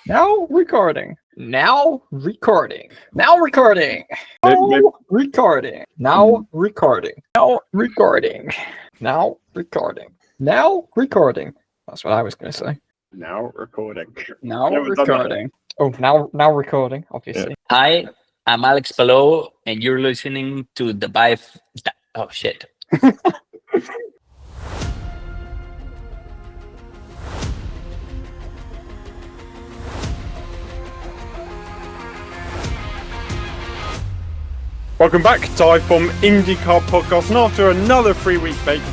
Now recording. Now recording. Now recording. Now recording. Now recording. Now recording. Now recording. Now recording. That's what I was going to say. Now recording. Now recording. Oh, now recording, obviously. Yeah. Hi, I'm Alex Palou, and you're listening to the Vibe. Oh, shit. Welcome back to DIVEBOMB IndyCar Podcast, and after another 3-week bake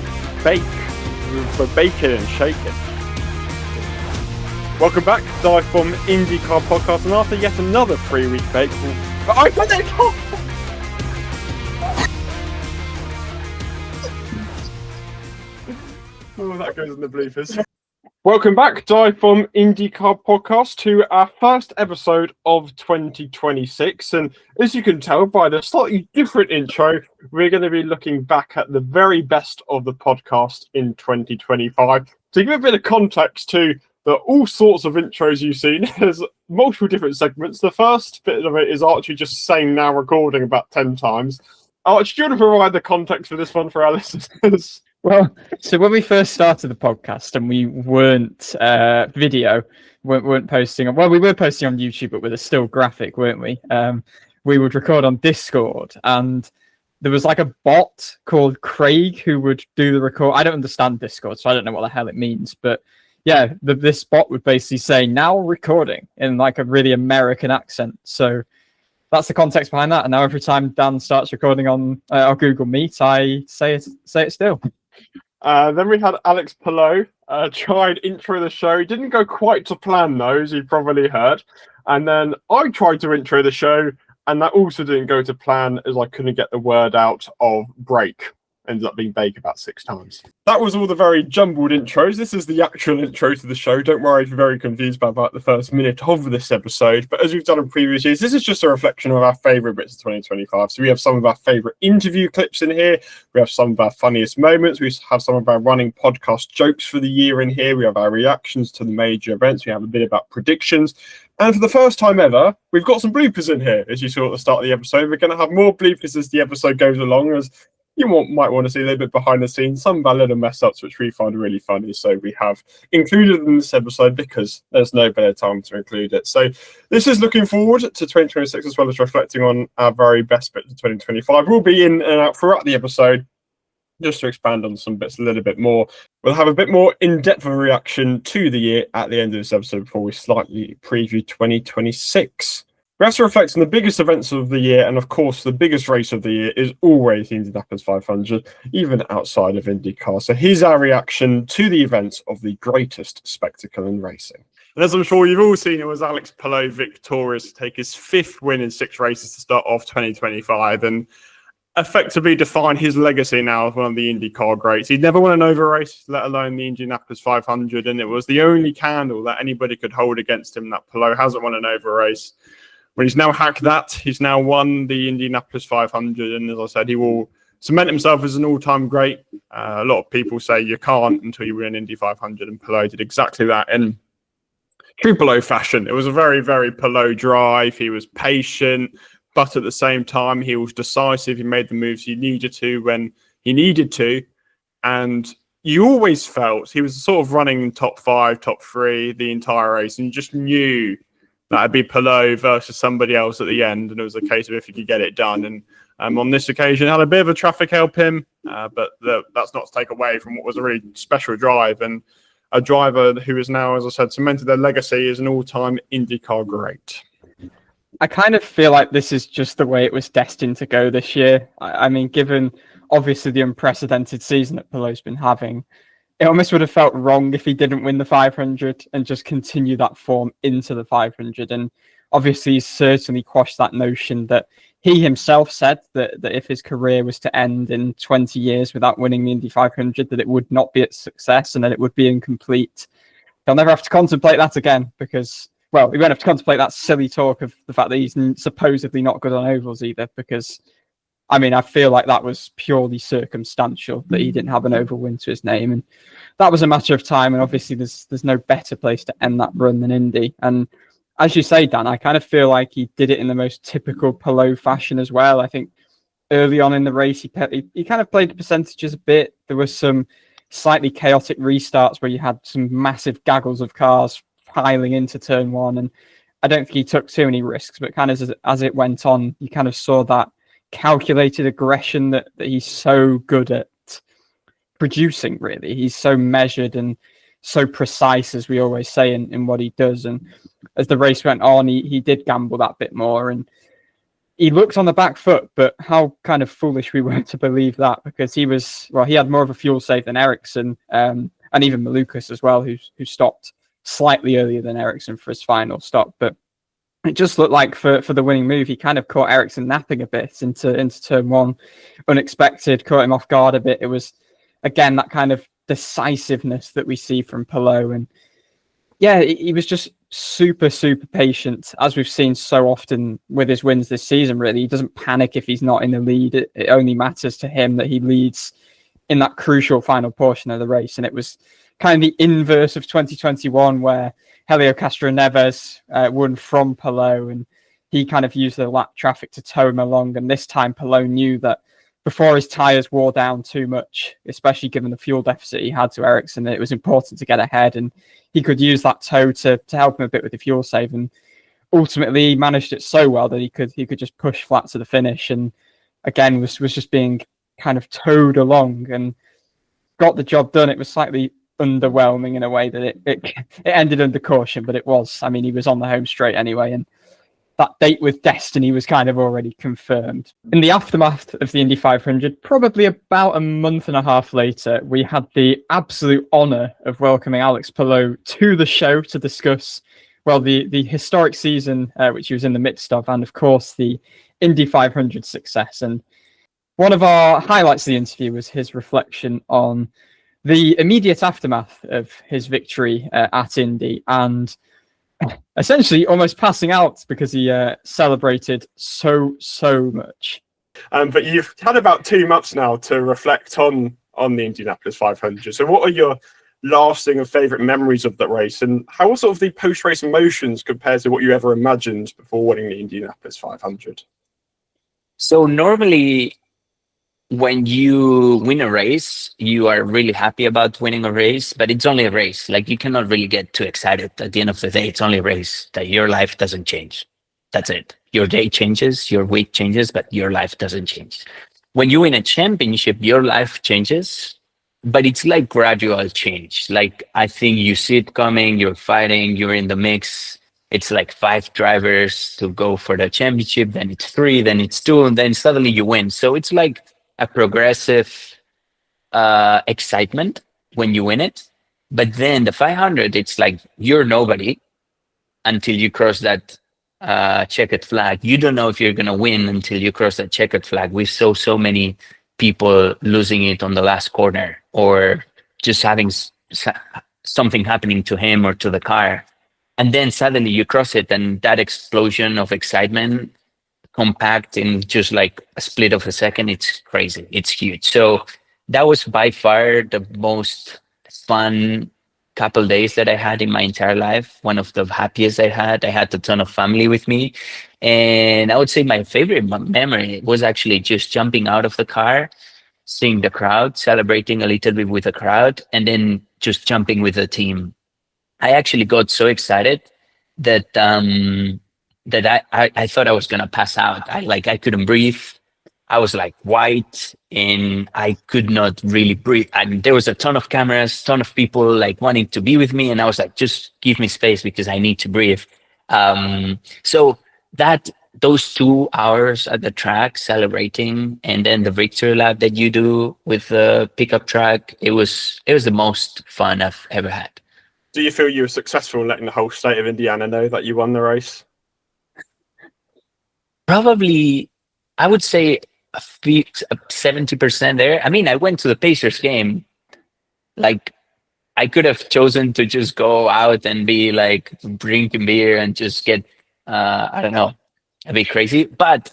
for baking and shaking. Welcome back to DIVEBOMB IndyCar Podcast, and after yet another 3-week bake, I got it. Oh, that goes in the bloopers. Welcome back, DIVEBOMB IndyCar Podcast, to our first episode of 2026. And as you can tell by the slightly different intro, we're going to be looking back at the very best of the podcast in 2025. To give a bit of context to all sorts of intros you've seen, there's multiple different segments. The first bit of it is Archie just saying now recording about 10 times. Archie, do you want to provide the context for this one for our listeners? Well, so when we first started the podcast and we weren't weren't posting on, well, we were posting on YouTube, but with a still graphic, weren't we? We would record on Discord, and there was like a bot called Craig who would do the record. I don't understand Discord, so I don't know what the hell it means, but yeah, this bot would basically say now recording in like a really American accent. So that's the context behind that. And now every time Dan starts recording on our Google Meet, I say it still. Then we had Alex Palou try and intro the show. He didn't go quite to plan, though, as you probably heard. And then I tried to intro the show, and that also didn't go to plan, as I couldn't get the word out of break. Ended up being bake about 6 times. That was all the very jumbled intros. This is the actual intro to the show. Don't worry if you're very confused about the first minute of this episode. But as we've done in previous years, this is just a reflection of our favourite bits of 2025. So we have some of our favourite interview clips in here. We have some of our funniest moments. We have some of our running podcast jokes for the year in here. We have our reactions to the major events. We have a bit about predictions. And for the first time ever, we've got some bloopers in here, as you saw at the start of the episode. We're going to have more bloopers as the episode goes along, as you might want to see a little bit behind the scenes, some of our little mess-ups, which we find really funny. So we have included in this episode because there's no better time to include it. So this is looking forward to 2026 as well as reflecting on our very best bits of 2025. We'll be in and out throughout the episode just to expand on some bits a little bit more. We'll have a bit more in-depth of a reaction to the year at the end of this episode before we slightly preview 2026. We have to reflect on the biggest events of the year, and of course, the biggest race of the year is always the Indianapolis 500, even outside of IndyCar. So here's our reaction to the events of the greatest spectacle in racing. And as I'm sure you've all seen, it was Alex Palou victorious to take his 5th win in 6 races to start off 2025, and effectively define his legacy now as one of the IndyCar greats. He'd never won an over race, let alone the Indianapolis 500, and it was the only candle that anybody could hold against him that Palou hasn't won an over race. When he's now hacked that, he's now won the Indianapolis 500, and as I said, he will cement himself as an all-time great. A lot of people say you can't until you win Indy 500, and Palou did exactly that in true Palou fashion. It was a very, very Palou drive. He was patient, but at the same time, he was decisive. He made the moves he needed to when he needed to, and you always felt he was sort of running top 5, top 3 the entire race, and you just knew that'd be Palou versus somebody else at the end, and it was a case of if he could get it done. And on this occasion, had a bit of a traffic help him, but that's not to take away from what was a really special drive, and a driver who is now, as I said, cemented their legacy as an all-time IndyCar great. I kind of feel like this is just the way it was destined to go this year. I mean, given obviously the unprecedented season that Palou's been having, it almost would have felt wrong if he didn't win the 500 and just continue that form into the 500. And obviously, he's certainly quashed that notion that he himself said that if his career was to end in 20 years without winning the Indy 500, that it would not be a success and that it would be incomplete. He'll never have to contemplate that again because, well, he won't have to contemplate that silly talk of the fact that he's supposedly not good on ovals either, because I mean, I feel like that was purely circumstantial that he didn't have an oval win to his name, and that was a matter of time. And obviously, there's no better place to end that run than Indy. And as you say, Dan, I kind of feel like he did it in the most typical Palou fashion as well. I think early on in the race, he kind of played the percentages a bit. There was some slightly chaotic restarts where you had some massive gaggles of cars piling into turn one, and I don't think he took too many risks, but kind of as it went on, you kind of saw that calculated aggression that he's so good at producing, really. He's so measured and so precise, as we always say, in what he does. And as the race went on, he did gamble that bit more, and he looked on the back foot, but how kind of foolish we were to believe that, because he had more of a fuel save than Ericsson, and even Malukas as well, who stopped slightly earlier than Ericsson for his final stop. But it just looked like for the winning move, he kind of caught Ericsson napping a bit into turn one, unexpected, caught him off guard a bit. It was, again, that kind of decisiveness that we see from Palou. And yeah, he was just super, super patient, as we've seen so often with his wins this season, really. He doesn't panic if he's not in the lead. It only matters to him that he leads in that crucial final portion of the race. And it was kind of the inverse of 2021, where Helio Castroneves won from Palou, and he kind of used the lap traffic to tow him along. And this time, Palou knew that before his tyres wore down too much, especially given the fuel deficit he had to Ericsson, it was important to get ahead, and he could use that tow to help him a bit with the fuel save. And ultimately, he managed it so well that he could just push flat to the finish, and again was just being kind of towed along and got the job done. It was slightly underwhelming in a way that it ended under caution, but it was. I mean, he was on the home straight anyway, and that date with Destiny was kind of already confirmed. In the aftermath of the Indy 500, probably about a month and a half later, we had the absolute honour of welcoming Alex Palou to the show to discuss, well, the historic season which he was in the midst of, and of course the Indy 500 success. And one of our highlights of the interview was his reflection on the immediate aftermath of his victory at Indy, and essentially almost passing out because he celebrated so much. But you've had about 2 months now to reflect on the Indianapolis 500. So what are your lasting and favourite memories of that race, and how are sort of the post-race emotions compared to what you ever imagined before winning the Indianapolis 500? So normally, when you win a race, you are really happy about winning a race, but it's only a race. Like, you cannot really get too excited. At the end of the day, it's only a race. That your life doesn't change. That's it. Your day changes, your week changes, but your life doesn't change. When you win a championship, your life changes, but it's like gradual change. Like, I think you see it coming, you're fighting, you're in the mix. It's like 5 drivers to go for the championship, then it's 3, then it's 2, and then suddenly you win. So it's like a progressive excitement when you win it. But then the 500, it's like you're nobody until you cross that checkered flag. You don't know if you're going to win until you cross that checkered flag. We saw so many people losing it on the last corner, or just having something happening to him or to the car. And then suddenly you cross it, and that explosion of excitement, compact in just like a split of a second, it's crazy. It's huge. So that was by far the most fun couple days that I had in my entire life. One of the happiest I had. I had a ton of family with me. And I would say my favorite memory was actually just jumping out of the car, seeing the crowd, celebrating a little bit with the crowd, and then just jumping with the team. I actually got so excited that I thought I was gonna pass out. I couldn't breathe. I was like white, and I could not really breathe. And there was a ton of cameras, ton of people like wanting to be with me, and I was like, just give me space because I need to breathe. So those 2 hours at the track celebrating, and then the victory lap that you do with the pickup truck, it was the most fun I've ever had. Do you feel you were successful in letting the whole state of Indiana know that you won the race? Probably, I would say 70% there. I mean, I went to the Pacers game. Like, I could have chosen to just go out and be like drinking beer and just get, I don't know, a bit crazy. But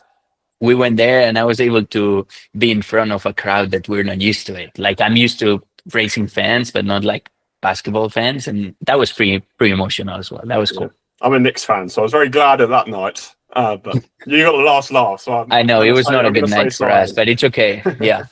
we went there, and I was able to be in front of a crowd that we're not used to it. Like, I'm used to racing fans, but not like basketball fans. And that was pretty emotional as well. That was cool. I'm a Knicks fan, so I was very glad at that night. But you got the last laugh, so I know it was not a good night for us, but it's okay. Yeah.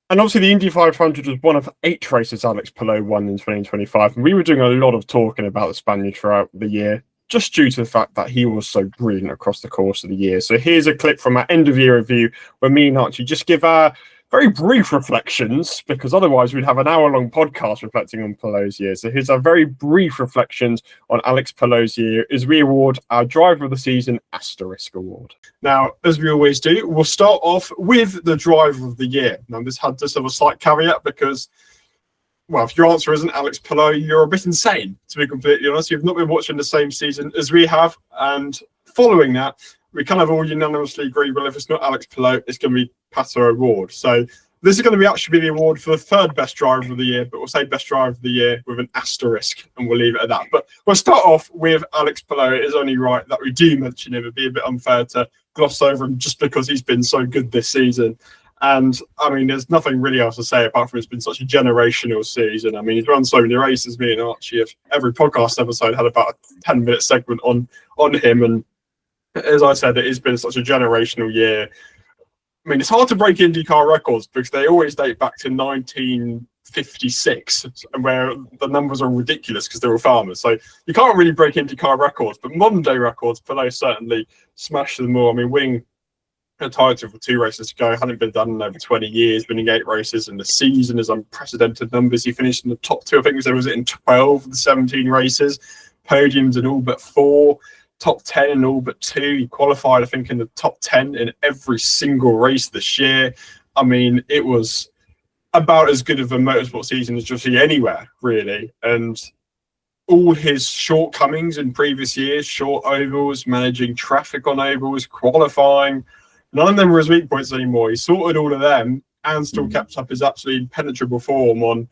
And obviously, the Indy 500 was one of 8 races Alex Palou won in 2025. And we were doing a lot of talking about the Spaniard throughout the year, just due to the fact that he was so brilliant across the course of the year. So here's a clip from our end-of-year review where me and Archie just give our very brief reflections, because otherwise we'd have an hour-long podcast reflecting on Palou's year. So here's our very brief reflections on Alex Palou's year as we award our Driver of the Season Asterisk Award. Now, as we always do, we'll start off with the Driver of the Year. Now, this had just have a slight caveat because, well, if your answer isn't Alex Palou, you're a bit insane, to be completely honest. You've not been watching the same season as we have, and following that, we kind of all unanimously agree, well, if it's not Alex Palou, it's going to be Pato O'Ward. So this is going to actually be the award for the 3rd best driver of the year, but we'll say best driver of the year with an asterisk, and we'll leave it at that. But we'll start off with Alex Palou. It is only right that we do mention him. It'd be a bit unfair to gloss over him just because he's been so good this season. And, I mean, there's nothing really else to say apart from it's been such a generational season. I mean, he's run so many races. Me and Archie, every podcast episode had about a 10-minute segment on him, and as I said, it has been such a generational year. I mean, it's hard to break IndyCar records because they always date back to 1956, and where the numbers are ridiculous because they're all farmers. So you can't really break IndyCar records, but modern day records, Palou certainly smashed them all. I mean, winning a title for 2 races to go hadn't been done in over 20 years. Winning 8 races in the season is unprecedented numbers. He finished in the top 2. I think it was in 12 of the 17 races. Podiums in all but 4. Top 10 in all but 2. He qualified, I think, in the top 10 in every single race this year. I mean, it was about as good of a motorsport season as you'll see anywhere, really. And all his shortcomings in previous years, short ovals, managing traffic on ovals, qualifying, none of them were his weak points anymore. He sorted all of them and still kept up his absolutely impenetrable form on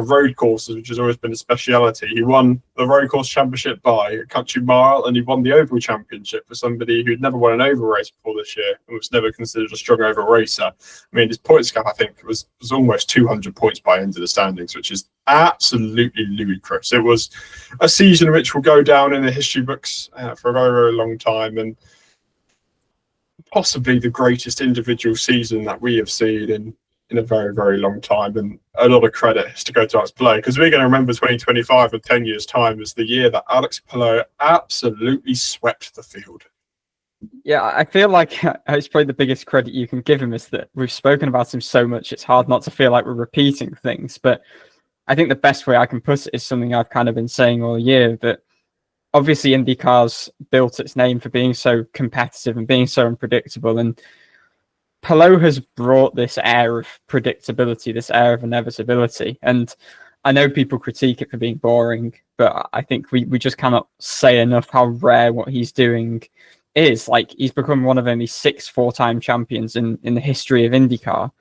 road courses, which has always been a speciality. He won the road course championship by a country mile, and he won the oval championship for somebody who'd never won an oval race before this year and was never considered a strong oval racer. I mean, his points gap, I think, was almost 200 points by end of the standings, which is absolutely ludicrous. It was a season which will go down in the history books for a very, very long time, and possibly the greatest individual season that we have seen in a very, very long time. And a lot of credit has to go to Alex Palou, because we're going to remember 2025 in 10 years' time as the year that Alex Palou absolutely swept the field. Yeah, I feel like it's probably the biggest credit you can give him is that we've spoken about him so much, it's hard not to feel like we're repeating things. But I think the best way I can put it is something I've kind of been saying all year, that obviously IndyCar's built its name for being so competitive and being so unpredictable, and Palou has brought this air of predictability, this air of inevitability. And I know people critique it for being boring, but I think we just cannot say enough how rare what he's doing is. Like, he's become one of only 6 4-time champions in the history of IndyCar,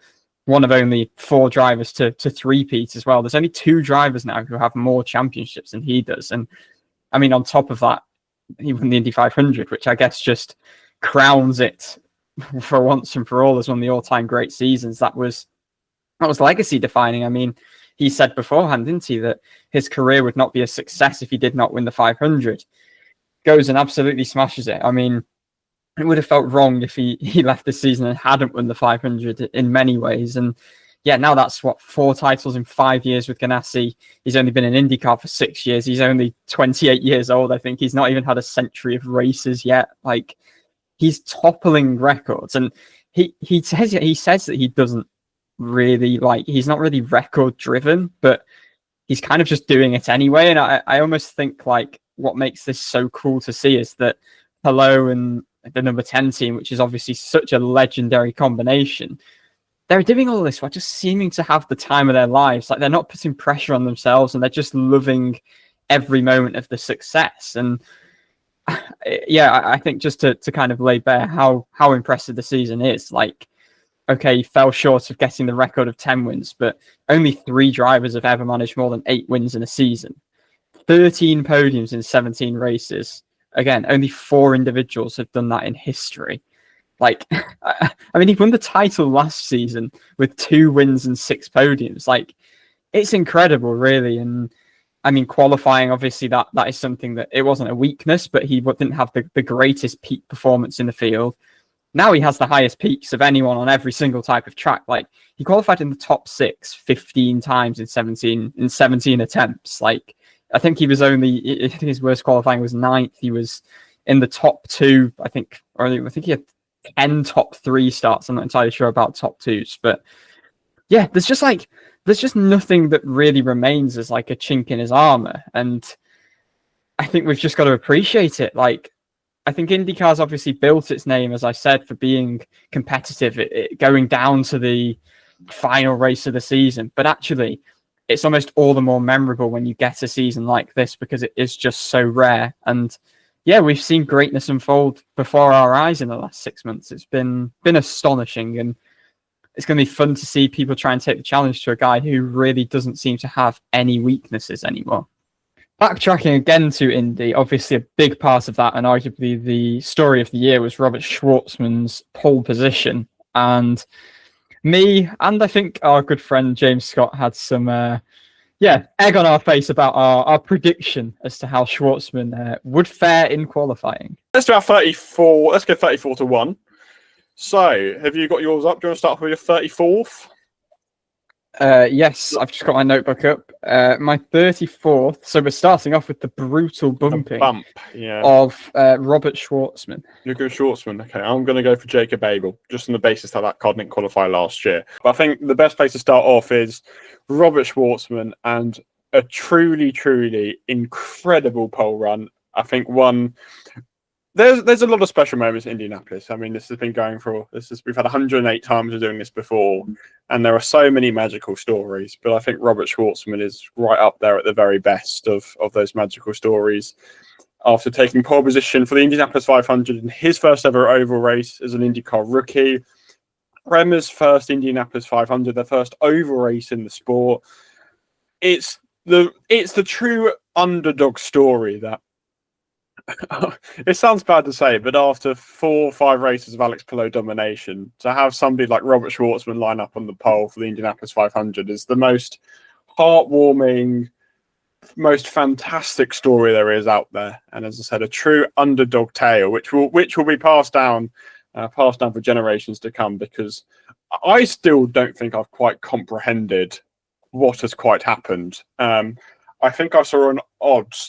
one of only 4 drivers to 3-peat as well. There's only 2 drivers now who have more championships than he does. And I mean, on top of that, he won the Indy 500, which I guess just crowns it for once and for all as one of the all-time great seasons. That was legacy defining. I mean, he said beforehand, didn't he, that his career would not be a success if he did not win the 500. Goes and absolutely smashes it. I mean, it would have felt wrong if he left the season and hadn't won the 500 in many ways. And yeah, now that's 4 titles in 5 years with Ganassi. He's only been in IndyCar for 6 years. He's only 28 years old, I think. He's not even had a century of races yet. Like, he's toppling records, and he says that he doesn't really he's not really record driven, but he's kind of just doing it anyway. And I almost think like what makes this so cool to see is that Palou and the number 10 team, which is obviously such a legendary combination, they're doing all this while just seeming to have the time of their lives. Like, they're not putting pressure on themselves, and they're just loving every moment of the success. And yeah, I think just to kind of lay bare how impressive the season is. Like, okay, he fell short of getting the record of 10 wins, but only 3 drivers have ever managed more than 8 wins in a season. 13 podiums in 17 races. Again, only 4 individuals have done that in history. Like, I mean, he won the title last season with 2 wins and 6 podiums. Like, it's incredible, really. And I mean, qualifying, obviously, that is something that it wasn't a weakness, but he didn't have the greatest peak performance in the field. Now he has the highest peaks of anyone on every single type of track. Like, he qualified in the top 6 15 times in 17 attempts. Like, I think he was only, his worst qualifying was 9th. He was in the top 2, I think he had 10 top 3 starts. I'm not entirely sure about top 2s, but yeah, there's just nothing that really remains as like a chink in his armor. And I think we've just got to appreciate it. Like, I think IndyCar's obviously built its name, as I said, for being competitive, going down to the final race of the season. But actually, it's almost all the more memorable when you get a season like this because it is just so rare. And yeah, we've seen greatness unfold before our eyes in the last 6 months. It's been astonishing, and it's going to be fun to see people try and take the challenge to a guy who really doesn't seem to have any weaknesses anymore. Backtracking again to Indy, obviously a big part of that, and arguably the story of the year, was Robert Schwartzman's pole position. And me, and I think our good friend James Scott, had some egg on our face about our prediction as to how Schwartzman would fare in qualifying. Let's do our 34. Let's go 34 to 1. So, have you got yours up? Do you want to start with your 34th? Yes, I've just got my notebook up. My 34th. So we're starting off with the brutal bumping of Robert Schwartzman. You're going Schwartzman. Okay, I'm going to go for Jacob Abel, just on the basis that car didn't qualify last year. But I think the best place to start off is Robert Schwartzman and a truly, truly incredible pole run. I think one. There's a lot of special moments in Indianapolis. I mean, this has been going for we've had 108 times of doing this before, and there are so many magical stories. But I think Robert Schwartzman is right up there at the very best of those magical stories. After taking pole position for the Indianapolis 500 in his first ever oval race as an IndyCar rookie, Prema's first Indianapolis 500, their first oval race in the sport. It's the true underdog story that. It sounds bad to say, but after 4 or 5 races of Alex Palou domination, to have somebody like Robert Schwartzman line up on the pole for the Indianapolis 500 is the most heartwarming, most fantastic story there is out there. And as I said, a true underdog tale, which will be passed down for generations to come, because I still don't think I've quite comprehended what has quite happened. I think I saw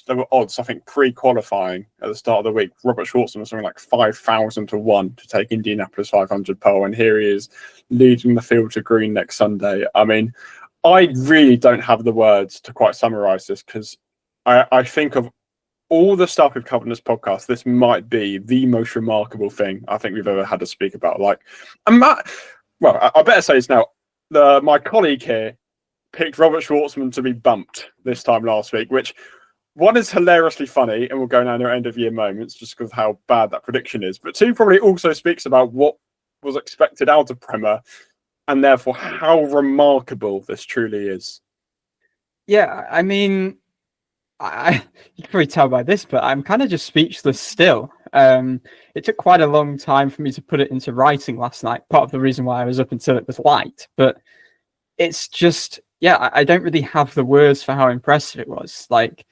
there were odds, I think, pre-qualifying at the start of the week. Robert Schwartzman was something like 5,000 to 1 to take Indianapolis 500 pole, and here he is leading the field to green next Sunday. I mean, I really don't have the words to quite summarise this, because I think of all the stuff we've covered in this podcast, this might be the most remarkable thing I think we've ever had to speak about. Like, I better say this now. My colleague here picked Robert Schwartzman to be bumped this time last week, which one is hilariously funny, and we'll go now to our end of year moments just because of how bad that prediction is. But 2 probably also speaks about what was expected out of Prema, and therefore how remarkable this truly is. Yeah, I mean, you can probably tell by this, but I'm kind of just speechless still. It took quite a long time for me to put it into writing last night. Part of the reason why I was up until it was light, but it's just. Yeah, I don't really have the words for how impressive it was. Like,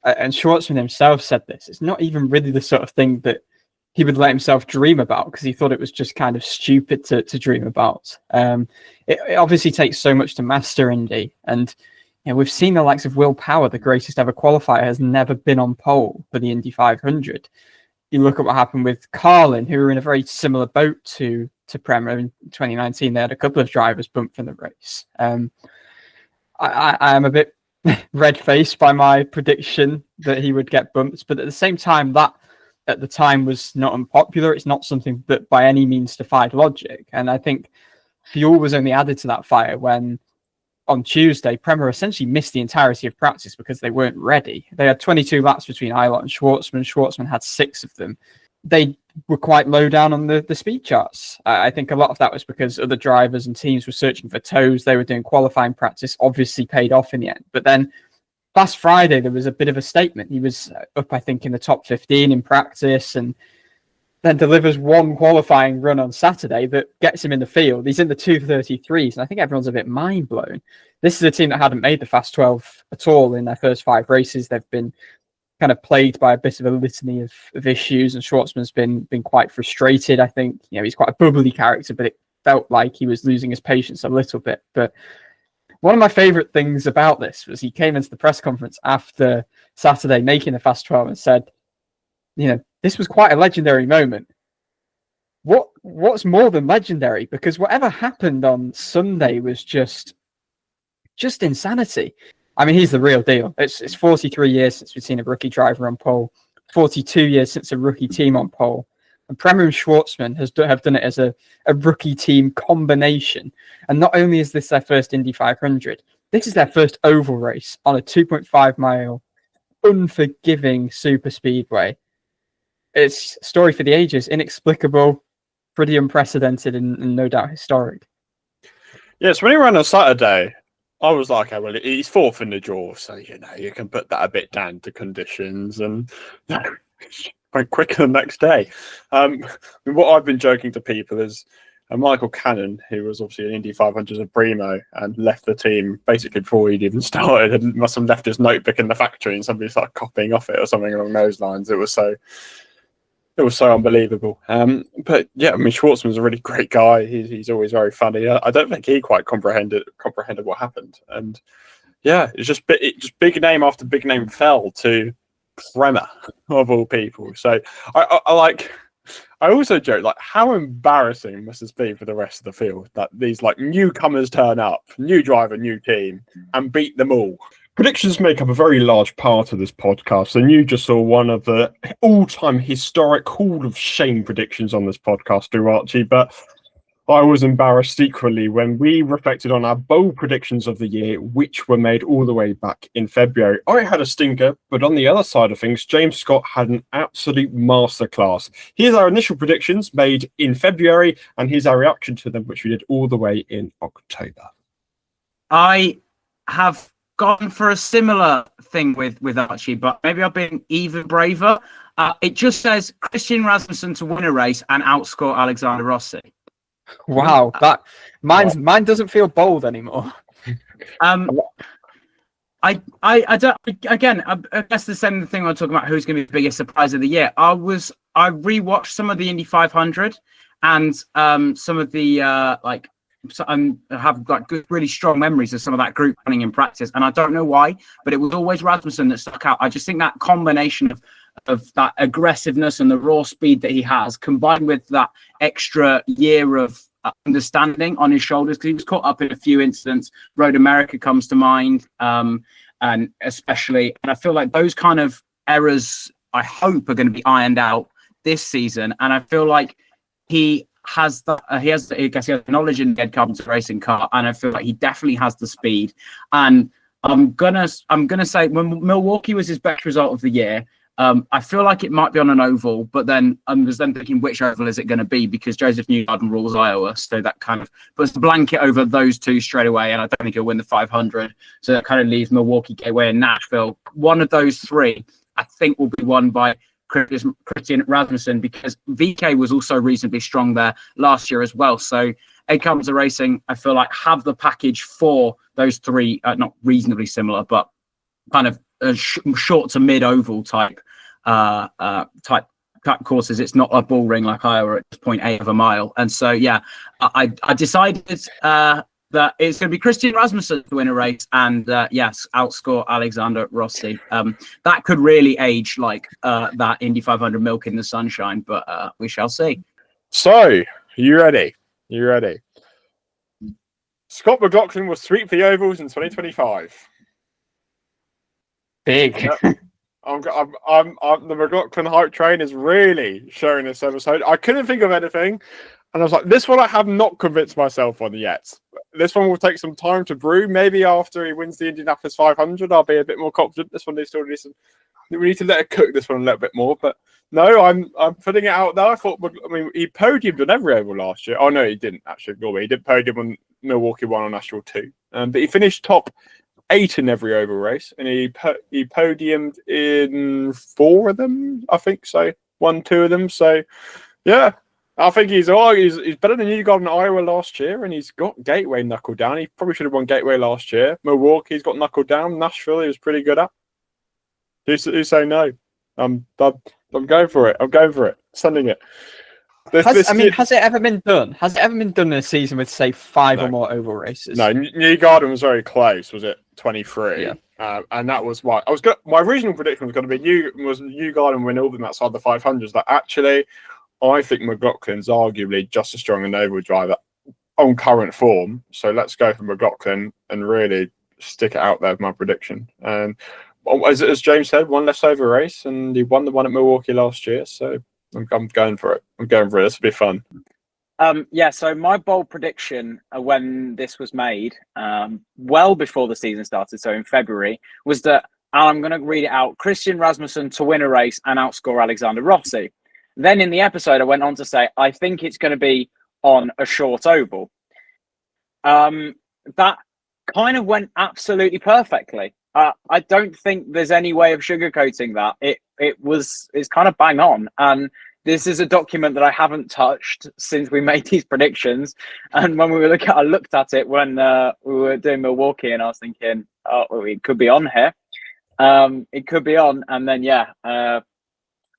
and Schwartzman himself said this. It's not even really the sort of thing that he would let himself dream about, because he thought it was just kind of stupid to dream about. It obviously takes so much to master Indy. And we've seen the likes of Will Power, the greatest ever qualifier, has never been on pole for the Indy 500. You look at what happened with Carlin, who were in a very similar boat to Prema in 2019. They had a couple of drivers bumped from the race. I am a bit red-faced by my prediction that he would get bumped, but at the same time, that at the time was not unpopular. It's not something that by any means defied logic. And I think fuel was only added to that fire when on Tuesday, Prema essentially missed the entirety of practice because they weren't ready. They had 22 laps between Eilert and Schwartzman. Schwartzman had 6 of them. They were quite low down on the speed charts. I think a lot of that was because other drivers and teams were searching for toes. They were doing qualifying practice, obviously paid off in the end. But then last Friday, there was a bit of a statement. He was up, I think, in the top 15 in practice. And then delivers one qualifying run on Saturday that gets him in the field. He's in the 2:33s, and I think everyone's a bit mind blown. This is a team that hadn't made the Fast 12 at all in their first 5 races. They've been kind of plagued by a bit of a litany of issues, and Schwartzman's been quite frustrated. I think he's quite a bubbly character, but it felt like he was losing his patience a little bit. But one of my favourite things about this was he came into the press conference after Saturday making the Fast 12 and said, this was quite a legendary moment. What's more than legendary? Because whatever happened on Sunday was just insanity. I mean, he's the real deal. It's 43 years since we've seen a rookie driver on pole, 42 years since a rookie team on pole. And Prema and Schwartzman have done it as a rookie team combination. And not only is this their first Indy 500, this is their first oval race on a 2.5 mile unforgiving super speedway. It's a story for the ages, inexplicable, pretty unprecedented, and no doubt historic. Yes, when he ran on Saturday, I was like, well, he's fourth in the draw, so you can put that a bit down to conditions, and went quicker the next day. What I've been joking to people is Michael Cannon, who was obviously an Indy 500 of Primo and left the team basically before he'd even started, and must have left his notebook in the factory, and somebody started copying off it or something along those lines. It was so unbelievable. But yeah, I mean, Schwartzman's a really great guy. He's always very funny. I don't think he quite comprehended what happened. And yeah, it's just big name after big name fell to Prema of all people. So I also joke, like, how embarrassing must this be for the rest of the field that these like newcomers turn up, new driver, new team, and beat them all. Predictions make up a very large part of this podcast, and you just saw one of the all-time historic Hall of Shame predictions on this podcast, too, Archie, but I was embarrassed equally when we reflected on our bold predictions of the year, which were made all the way back in February. I had a stinker, but on the other side of things, James Scott had an absolute masterclass. Here's our initial predictions made in February, and here's our reaction to them, which we did all the way in October. I have gone for a similar thing with Archie, but maybe I've been even braver. It just says Christian Rasmussen to win a race and outscore Alexander Rossi. Wow, mine doesn't feel bold anymore. I don't. Again, I guess the same thing I'm talking about. Who's going to be the biggest surprise of the year? I rewatched some of the Indy 500 and some of the So I have got good, really strong memories of some of that group running in practice, and I don't know why, but it was always Rasmussen that stuck out. I just think that combination of that aggressiveness and the raw speed that he has, combined with that extra year of understanding on his shoulders, because he was caught up in a few incidents. Road America comes to mind, and especially, and I feel like those kind of errors, I hope, are going to be ironed out this season, and I feel like he has the knowledge in the Ed Carpenter racing car, and I feel like he definitely has the speed. And I'm gonna say when Milwaukee was his best result of the year, I feel like it might be on an oval, but then I was thinking, which oval is it going to be? Because Joseph Newgarden rules Iowa, so that kind of puts the blanket over those two straight away, and I don't think he'll win the 500. So that kind of leaves Milwaukee, Gateway, and Nashville. One of those three, I think, will be won by Christian Rasmussen, because VK was also reasonably strong there last year as well. So Ed Carpenter Racing, I feel like, have the package for those three, not reasonably similar, but kind of short to mid oval type courses. It's not a bull ring like Iowa at 0.8 of a mile. And so, yeah, I decided that it's going to be Christian Rasmussen to win a race and, yes, outscore Alexander Rossi. That could really age like that Indy 500 milk in the sunshine, but we shall see. So, you ready? Scott McLaughlin will sweep the ovals in 2025. Big. Yep. The McLaughlin hype train is really showing this episode. I couldn't think of anything, and I was like, this one I have not convinced myself on yet. This one will take some time to brew. Maybe after he wins the Indianapolis 500, I'll be a bit more confident. This one needs to do some. We need to let it cook this one a little bit more. But no, I'm putting it out there. He podiumed on every oval last year. Oh no, he didn't actually. He did podium on Milwaukee 1 on Nashville 2, but he finished top 8 in every oval race, and he podiumed in 4 of them, I think. So 1, 2 of them. So Yeah, I think he's better than Newgarden in Iowa last year, and he's got Gateway knuckled down. He probably should have won Gateway last year. Milwaukee's got knuckled down. Nashville, he was pretty good at. Who say no? I'm going for it. I'm going for it. Sending it. Has it ever been done? Has it ever been done in a season with, say, 5 or more oval races? No, Newgarden was very close. Was it 23? Yeah. And that was why my original prediction was going to be Newgarden win all of them outside the 500s. That actually, I think McLaughlin's arguably just as strong an oval driver on current form. So let's go for McLaughlin and really stick it out there with my prediction. And as James said, one less over race, and he won the one at Milwaukee last year. So I'm going for it. This will be fun. So my bold prediction when this was made, well before the season started, so in February, was that, and I'm going to read it out, Christian Rasmussen to win a race and outscore Alexander Rossi. Then in the episode, I went on to say, I think it's going to be on a short oval. That kind of went absolutely perfectly. I don't think there's any way of sugarcoating that. It's kind of bang on. And this is a document that I haven't touched since we made these predictions. And when I looked at it when we were doing Milwaukee, and I was thinking, it could be on here. It could be on. And then,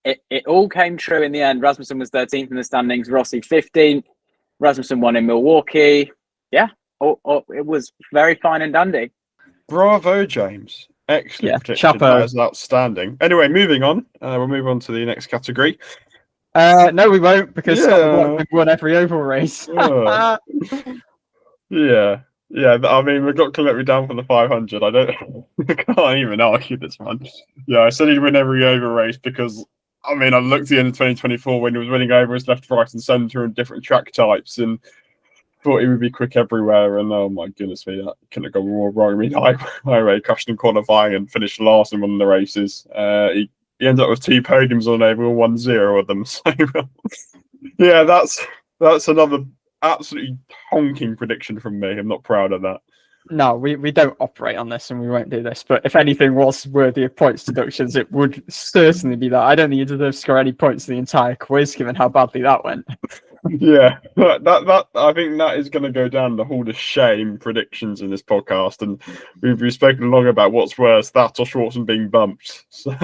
it all came true in the end. Rasmussen was 13th in the standings, Rossi 15th. Rasmussen won in Milwaukee. Yeah, it was very fine and dandy. Bravo, James. Excellent prediction. Chapeau. That is outstanding. Anyway, moving on. We'll move on to the next category. No, we won't, because Scott won every oval race. Yeah. I mean, McLaughlin let me down for the 500. I can't even argue this one. Yeah, I said he'd win every oval race because, I mean, I looked at the end of 2024 when he was winning ovals left, right, and centre and different track types, and thought he would be quick everywhere. And oh my goodness me, that couldn't have gone more wrong. I mean, highway crashed in qualifying and finished last in one of the races. He ended up with 2 podiums on oval, 1 0 of them. So yeah, that's another absolutely honking prediction from me. I'm not proud of that. No, we don't operate on this, and we won't do this. But if anything was worthy of points deductions, it would certainly be that. I don't think you deserve to score any points in the entire quiz, given how badly that went. Yeah, that I think that is going to go down the hall of shame predictions in this podcast, and we've spoken long about what's worse, that or Schwartzman being bumped. So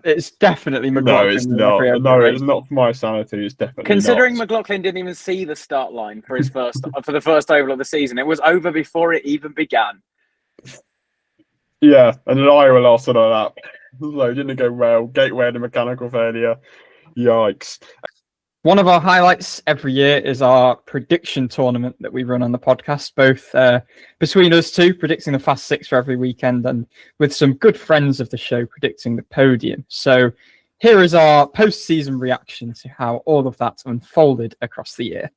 it's definitely McLaughlin. No, it's not. No, it's not for my sanity. It's definitely considering not. McLaughlin didn't even see the start line for his first for the first oval of the season. It was over before it even began. Yeah, and then Iowa lost on that. So it didn't go well. Gateway had a mechanical failure. Yikes. One of our highlights every year is our prediction tournament that we run on the podcast, both between us two, predicting the Fast Six for every weekend, and with some good friends of the show predicting the podium. So here is our post-season reaction to how all of that unfolded across the year.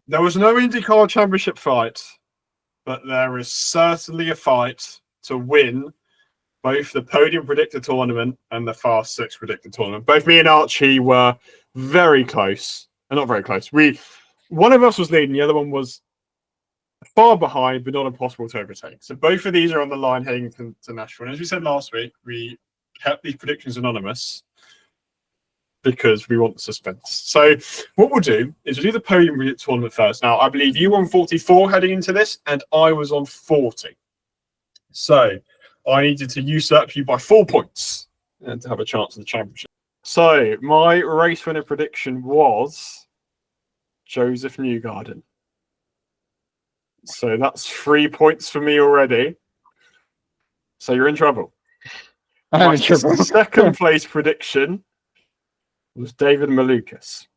There was no IndyCar Championship fight, but there is certainly a fight to win both the Podium Predictor Tournament and the Fast Six Predictor Tournament. Both me and Archie were very close. Not very close. One of us was leading, the other one was far behind, but not impossible to overtake. So both of these are on the line heading to Nashville. And as we said last week, we kept these predictions anonymous because we want the suspense. So what we'll do is we'll do the Podium Predictor Tournament first. Now, I believe you were on 44 heading into this, and I was on 40. So I needed to usurp you by 4 points and to have a chance at the championship. So my race winner prediction was Joseph Newgarden. So that's 3 points for me already. So you're in trouble. I'm My in trouble. second place prediction was David Malukas.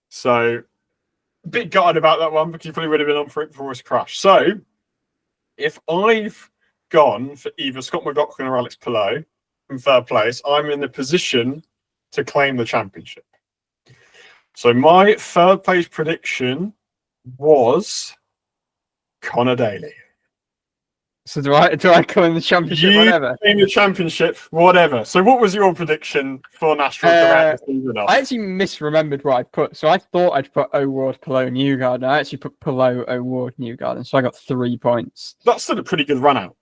So a bit gutted about that one because you probably would have been on for it before his crash. So if I've gone for either Scott McLaughlin or Alex Palou in third place, I'm in the position to claim the championship. So my third place prediction was Connor Daly. So do I claim the championship? You Whatever. claim the championship, whatever. So what was your prediction for Nashville to wrap the season up? I actually misremembered what I put. So I thought I'd put O'Ward, Palou, Newgarden. I actually put Palou, O'Ward, Newgarden. So I got 3 points. That's still a pretty good run out.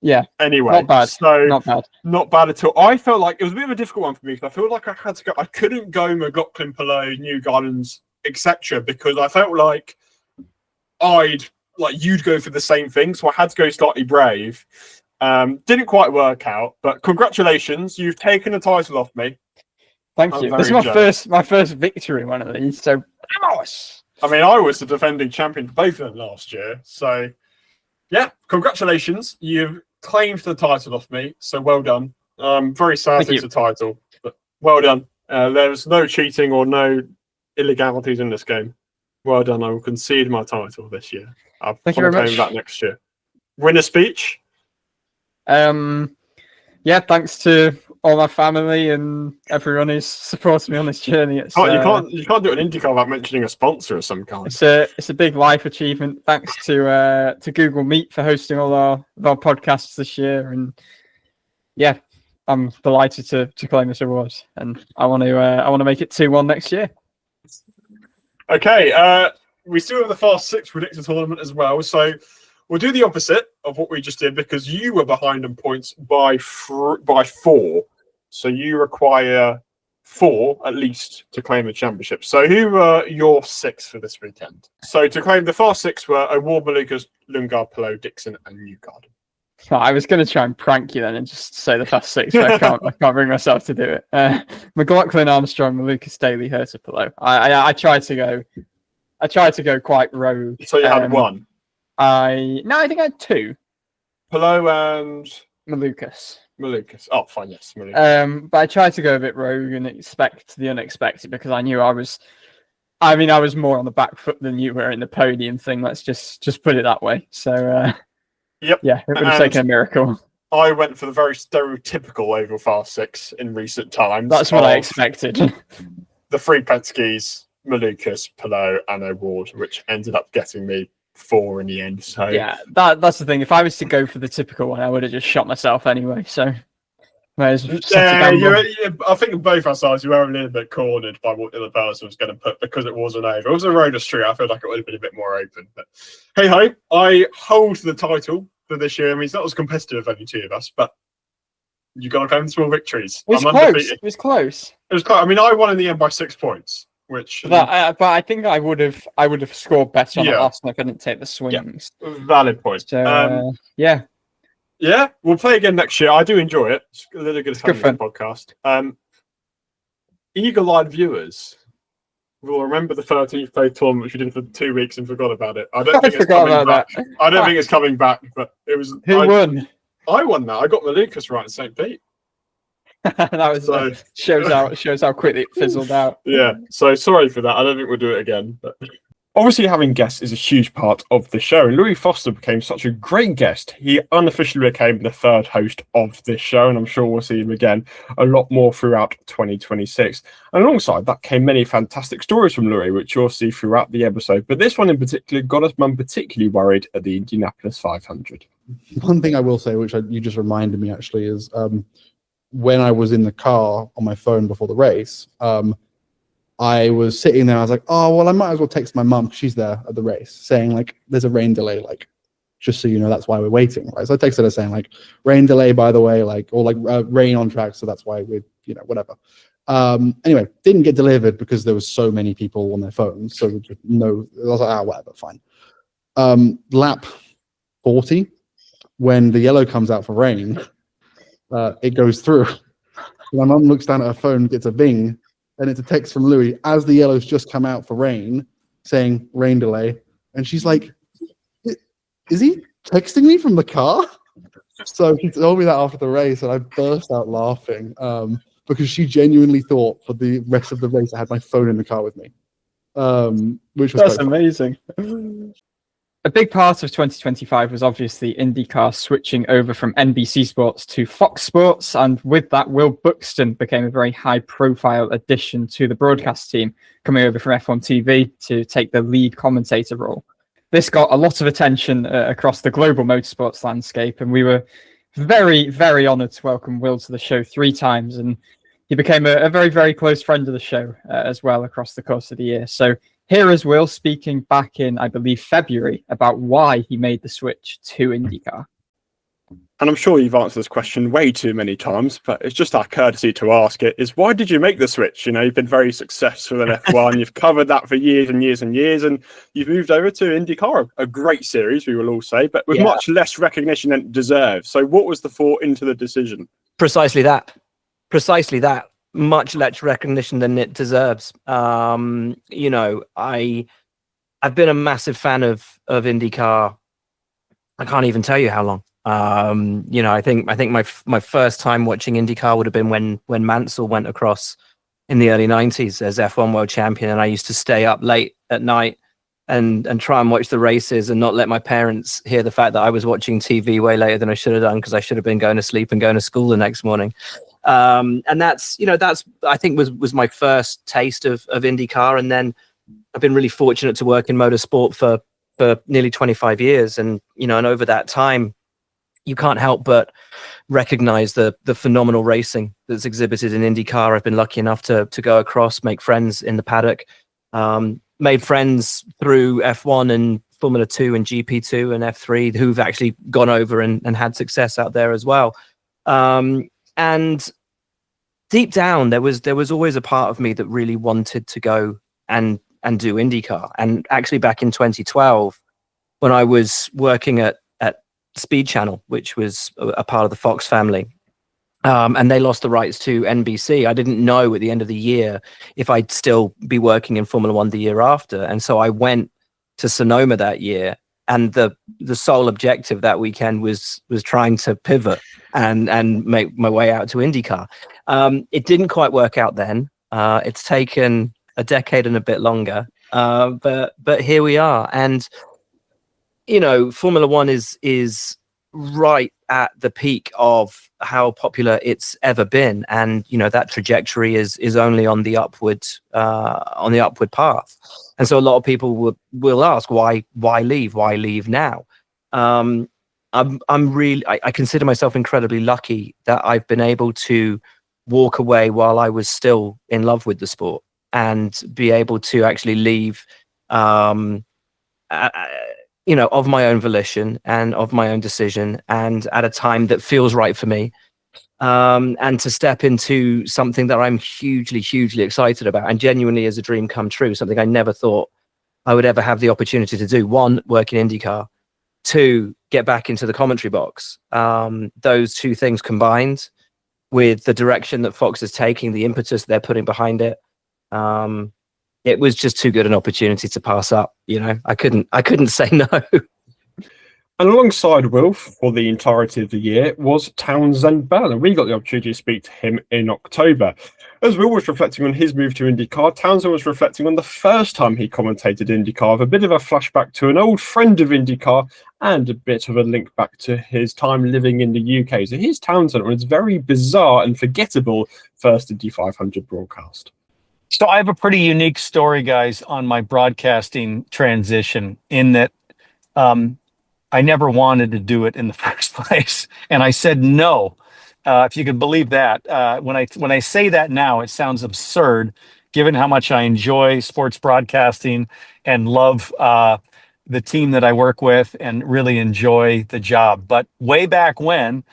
Yeah. Anyway, Not bad. So Not bad. not bad at all. I felt like it was a bit of a difficult one for me because I feel like I had to go. I couldn't go McLaughlin, Palou, New Gardens, etc. because I felt like you'd go for the same thing, so I had to go slightly brave. Didn't quite work out, but congratulations, you've taken the title off me. Thank I'm you. very This is jealous. my first victory in one of these, so vamos! I mean, I was the defending champion for both of them last year, so yeah, congratulations, you've claimed the title off me, so well done. Very sad Thank it's you. a title, but well done. There's no cheating or no illegalities in this game. Well done. I will concede my title this year. I'll Thank you very claim much. that next year. Winner speech. Yeah, thanks to all my family and everyone who's supported me on this journey. It's, You can't do an IndyCar without mentioning a sponsor of some kind. it's a big life achievement. Thanks to Google Meet for hosting all our podcasts this year, and yeah, I'm delighted to claim this award, and I want to make it 2-1 next year. Okay, we still have the Fast Six Predictor tournament as well, so we'll do the opposite of what we just did because you were behind on points by 4, so you require 4 at least to claim the championship. So who were your 6 for this weekend? So to claim the Fast Six were O'Ward, Malukas, Lundgaard, Palou, Dixon, and Newgarden. I was going to try and prank you then and just say the Fast Six, but I can't bring myself to do it. McLaughlin, Armstrong, Malukas, Daly, Herta, Palou. I tried to go quite rogue. So you had 1. I think I had 2. Palou and Malukas. Oh, fine, yes. Malukas. But I tried to go a bit rogue and expect the unexpected because I knew I was more on the back foot than you were in the podium thing. Let's just put it that way. So, yep. Yeah, it would have taken a miracle. I went for the very stereotypical oval Fast Six in recent times. That's what I expected. The 3 Penske's, Malukas, Palou, and O'Ward, which ended up getting me 4 in the end. So yeah, that's the thing. If I was to go for the typical one, I would have just shot myself anyway. So, I think on both our sides, you were a little bit cornered by what the other person was going to put because it was an oval. It was a road or street. I feel like it would have been a bit more open. But hey ho, I hold the title for this year. I mean, it's not as competitive as any 2 of us, but you got to claim the small victories. It was close. It was close. It was close. I mean, I won in the end by 6 points. But I think I would have scored better on the last one if I didn't take the swings. Yeah. Valid point. So, yeah, we'll play again next year. I do enjoy it. It's a little good fun podcast. Eagle-eyed viewers will remember the 13th place tournament which we did for 2 weeks and forgot about it. I don't think it's coming back. I don't think it's coming back. But it was who won? I won that. I got Malukas right in St. Pete. That was shows how quickly it fizzled out. Yeah, so sorry for that. I don't think we'll do it again. But obviously, having guests is a huge part of the show. And Louis Foster became such a great guest. He unofficially became the 3rd host of this show, and I'm sure we'll see him again a lot more throughout 2026. And alongside that came many fantastic stories from Louis, which you'll see throughout the episode. But this one in particular got us mum particularly worried at the Indianapolis 500. One thing I will say, which you just reminded me actually, is when I was in the car on my phone before the race, I was sitting there. I was like, oh, well, I might as well text my mum because she's there at the race saying, like, there's a rain delay, like, just so you know, that's why we're waiting. Right? So I texted her saying, like, rain delay, by the way, like, or like rain on track. So that's why we're, whatever. Anyway, didn't get delivered because there was so many people on their phones. So I was like, whatever, fine. Lap 40, when the yellow comes out for rain, it goes through. My mum looks down at her phone, gets a bing, and it's a text from Louis as the yellows just come out for rain, saying rain delay. And she's like, is he texting me from the car? So he told me that after the race, and I burst out laughing because she genuinely thought for the rest of the race I had my phone in the car with me, which was amazing. A big part of 2025 was obviously IndyCar switching over from NBC Sports to Fox Sports, and with that, Will Buxton became a very high-profile addition to the broadcast team, coming over from F1 TV to take the lead commentator role. This got a lot of attention across the global motorsports landscape, and we were very, very honoured to welcome Will to the show 3 times, and he became a very, very close friend of the show as well across the course of the year. So here is Will speaking back in, I believe, February about why he made the switch to IndyCar. and I'm sure you've answered this question way too many times, but it's just our courtesy to ask it, is why did you make the switch? You know, you've been very successful in F1, you've covered that for years and years and years, and you've moved over to IndyCar, a great series, we will all say, but with much less recognition than it deserves. So what was the thought into the decision? Precisely that. Much less recognition than it deserves. You know, I've been a massive fan of IndyCar. I can't even tell you how long. You know, I think my first time watching IndyCar would have been when Mansell went across in the early 90s as F1 world champion, and I used to stay up late at night and try and watch the races and not let my parents hear the fact that I was watching TV way later than I should have done, because I should have been going to sleep and going to school the next morning. And that's I think was my first taste of IndyCar, and then I've been really fortunate to work in motorsport for nearly 25 years, and you know, and over that time, you can't help but recognize the phenomenal racing that's exhibited in IndyCar. I've been lucky enough to go across, make friends in the paddock, made friends through F1 and Formula 2 and GP2 and F3 who've actually gone over and had success out there as well. And deep down, there was always a part of me that really wanted to go and do IndyCar. And actually back in 2012, when I was working at Speed Channel, which was a part of the Fox family, and they lost the rights to NBC. I didn't know at the end of the year if I'd still be working in Formula One the year after. And so I went to Sonoma that year, and the sole objective that weekend was trying to pivot and make my way out to IndyCar. It didn't quite work out then. It's taken a decade and a bit longer, but here we are. And you know, Formula One is right at the peak of how popular it's ever been, and you know that trajectory is only on the upward path. And so a lot of people will ask, why leave now? I consider myself incredibly lucky that I've been able to walk away while I was still in love with the sport, and be able to actually leave you know, of my own volition and of my own decision, and at a time that feels right for me, and to step into something that I'm hugely, hugely excited about, and genuinely is a dream come true, something I never thought I would ever have the opportunity to do. One, work in IndyCar. Two, get back into the commentary box. Those two things combined with the direction that Fox is taking, the impetus they're putting behind it, it was just too good an opportunity to pass up. You know, I couldn't say no. And alongside Wilf for the entirety of the year was Townsend Bell, and we got the opportunity to speak to him in October. As Will was reflecting on his move to IndyCar, Townsend was reflecting on the first time he commentated IndyCar, with a bit of a flashback to an old friend of IndyCar and a bit of a link back to his time living in the UK. So here's Townsend on his very bizarre and forgettable first Indy 500 broadcast. So I have a pretty unique story, guys, on my broadcasting transition, in that I never wanted to do it in the first place. And I said no, if you could believe that. When I say that now, it sounds absurd, given how much I enjoy sports broadcasting and love the team that I work with and really enjoy the job. But way back when,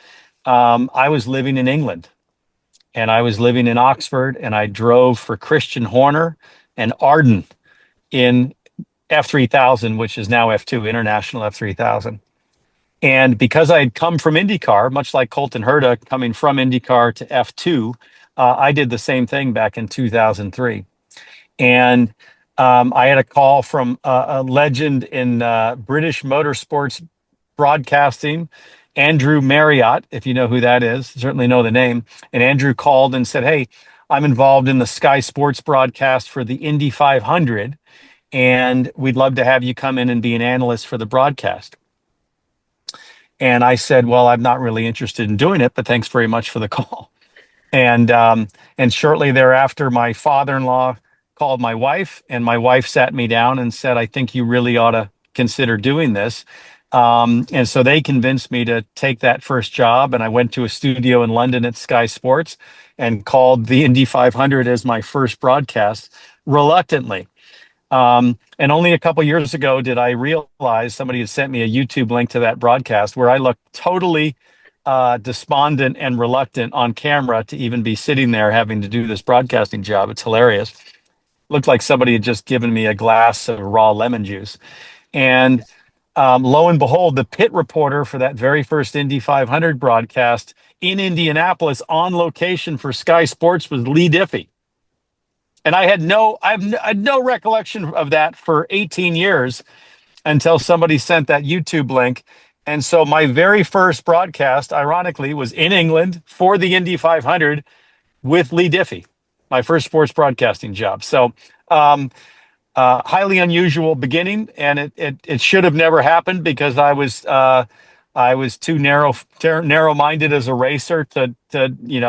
I was living in England. And I was living in Oxford, and I drove for Christian Horner and Arden in F3000, which is now F2, International F3000. And because I had come from IndyCar, much like Colton Herta coming from IndyCar to F2, I did the same thing back in 2003. And I had a call from a legend in British motorsports broadcasting, Andrew Marriott, if you know who that is, certainly know the name. And Andrew called and said, "Hey, I'm involved in the Sky Sports broadcast for the Indy 500, and we'd love to have you come in and be an analyst for the broadcast." And I said, "Well, I'm not really interested in doing it, but thanks very much for the call." And shortly thereafter, my father-in-law called my wife, and my wife sat me down and said, "I think you really ought to consider doing this." And so they convinced me to take that first job, and I went to a studio in London at Sky Sports and called the Indy 500 as my first broadcast, reluctantly. And only a couple years ago did I realize, somebody had sent me a YouTube link to that broadcast where I looked totally despondent and reluctant on camera to even be sitting there having to do this broadcasting job. It's hilarious. Looked like somebody had just given me a glass of raw lemon juice. And lo and behold, the pit reporter for that very first Indy 500 broadcast in Indianapolis on location for Sky Sports was Lee Diffie. And I had no recollection of that for 18 years until somebody sent that YouTube link. And so my very first broadcast, ironically, was in England for the Indy 500 with Lee Diffie, my first sports broadcasting job. So highly unusual beginning, and it should have never happened because I was too narrow-minded as a racer to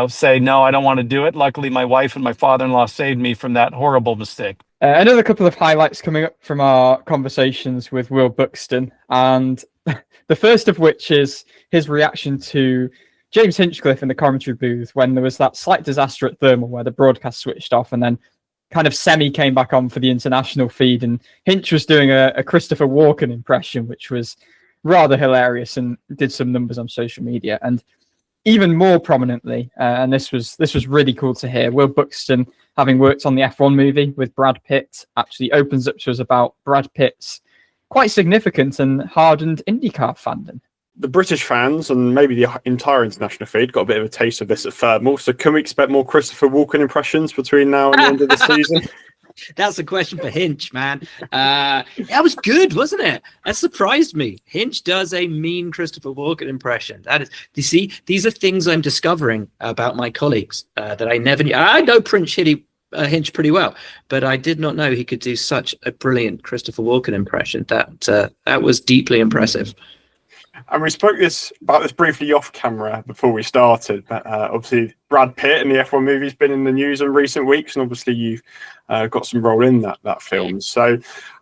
say no, I don't want to do it. Luckily, my wife and my father-in-law saved me from that horrible mistake. Another couple of highlights coming up from our conversations with Will Buxton, and the first of which is his reaction to James Hinchcliffe in the commentary booth when there was that slight disaster at Thermal where the broadcast switched off and then kind of semi came back on for the international feed, and Hinch was doing a Christopher Walken impression, which was rather hilarious and did some numbers on social media. And even more prominently, and this was really cool to hear, Will Buxton, having worked on the F1 movie with Brad Pitt, actually opens up to us about Brad Pitt's quite significant and hardened IndyCar fandom. The British fans and maybe the entire international feed got a bit of a taste of this at Thermal. So can we expect more Christopher Walken impressions between now and the end of the season? That's a question for Hinch, man. That was good, wasn't it? That surprised me. Hinch does a mean Christopher Walken impression. That is, you see, these are things I'm discovering about my colleagues that I never knew. I know Hinch pretty well, but I did not know he could do such a brilliant Christopher Walken impression. That was deeply impressive. And we spoke about this briefly off camera before we started, but obviously Brad Pitt in the F1 movie has been in the news in recent weeks, and obviously you've got some role in that film. So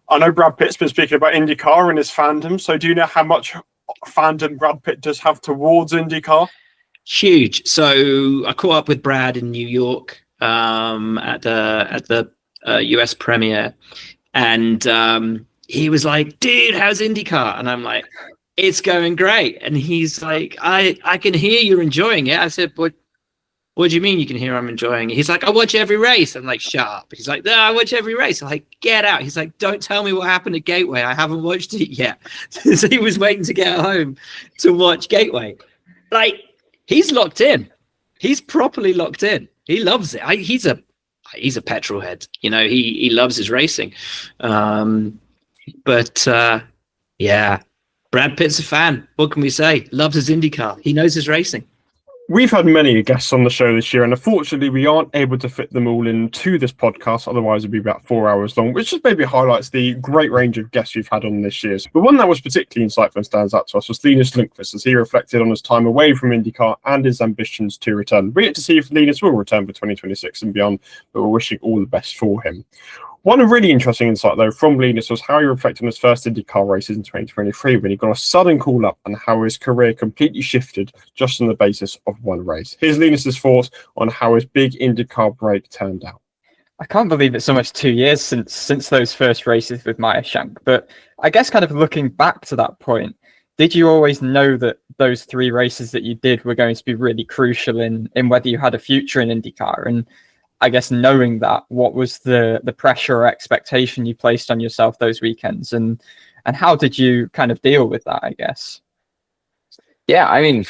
I know Brad Pitt's been speaking about IndyCar and his fandom. So do you know how much fandom Brad Pitt does have towards IndyCar? Huge. So I caught up with Brad in New York at the US premiere, and he was like, "Dude, how's IndyCar?" And I'm like, "It's going great." And he's like, I can hear you're enjoying it. I said, what do you mean you can hear I'm enjoying it? He's like, "I watch every race." I'm like, "Shut up." He's like, "No, I watch every race." I'm like, "Get out." He's like, "Don't tell me what happened at Gateway. I haven't watched it yet." So he was waiting to get home to watch Gateway. Like, he's locked in. He's properly locked in. He loves it. He's a petrol head. He loves his racing. Yeah. Brad Pitt's a fan. What can we say? Loves his IndyCar. He knows his racing. We've had many guests on the show this year, and unfortunately we aren't able to fit them all into this podcast. Otherwise it'd be about 4 hours long, which just maybe highlights the great range of guests we've had on this year. The one that was particularly insightful and stands out to us was Linus Lundqvist, as he reflected on his time away from IndyCar and his ambitions to return. We get to see if Linus will return for 2026 and beyond, but we're wishing all the best for him. One really interesting insight, though, from Linus was how he reflected on his first IndyCar races in 2023 when he got a sudden call-up and how his career completely shifted just on the basis of one race. Here's Linus's thoughts on how his big IndyCar break turned out. I can't believe it's almost 2 years since those first races with Meyer Shank, but I guess kind of looking back to that point, did you always know that those 3 races that you did were going to be really crucial in whether you had a future in IndyCar? And I guess knowing that, what was the pressure or expectation you placed on yourself those weekends, and how did you kind of deal with that, I guess? Yeah, I mean,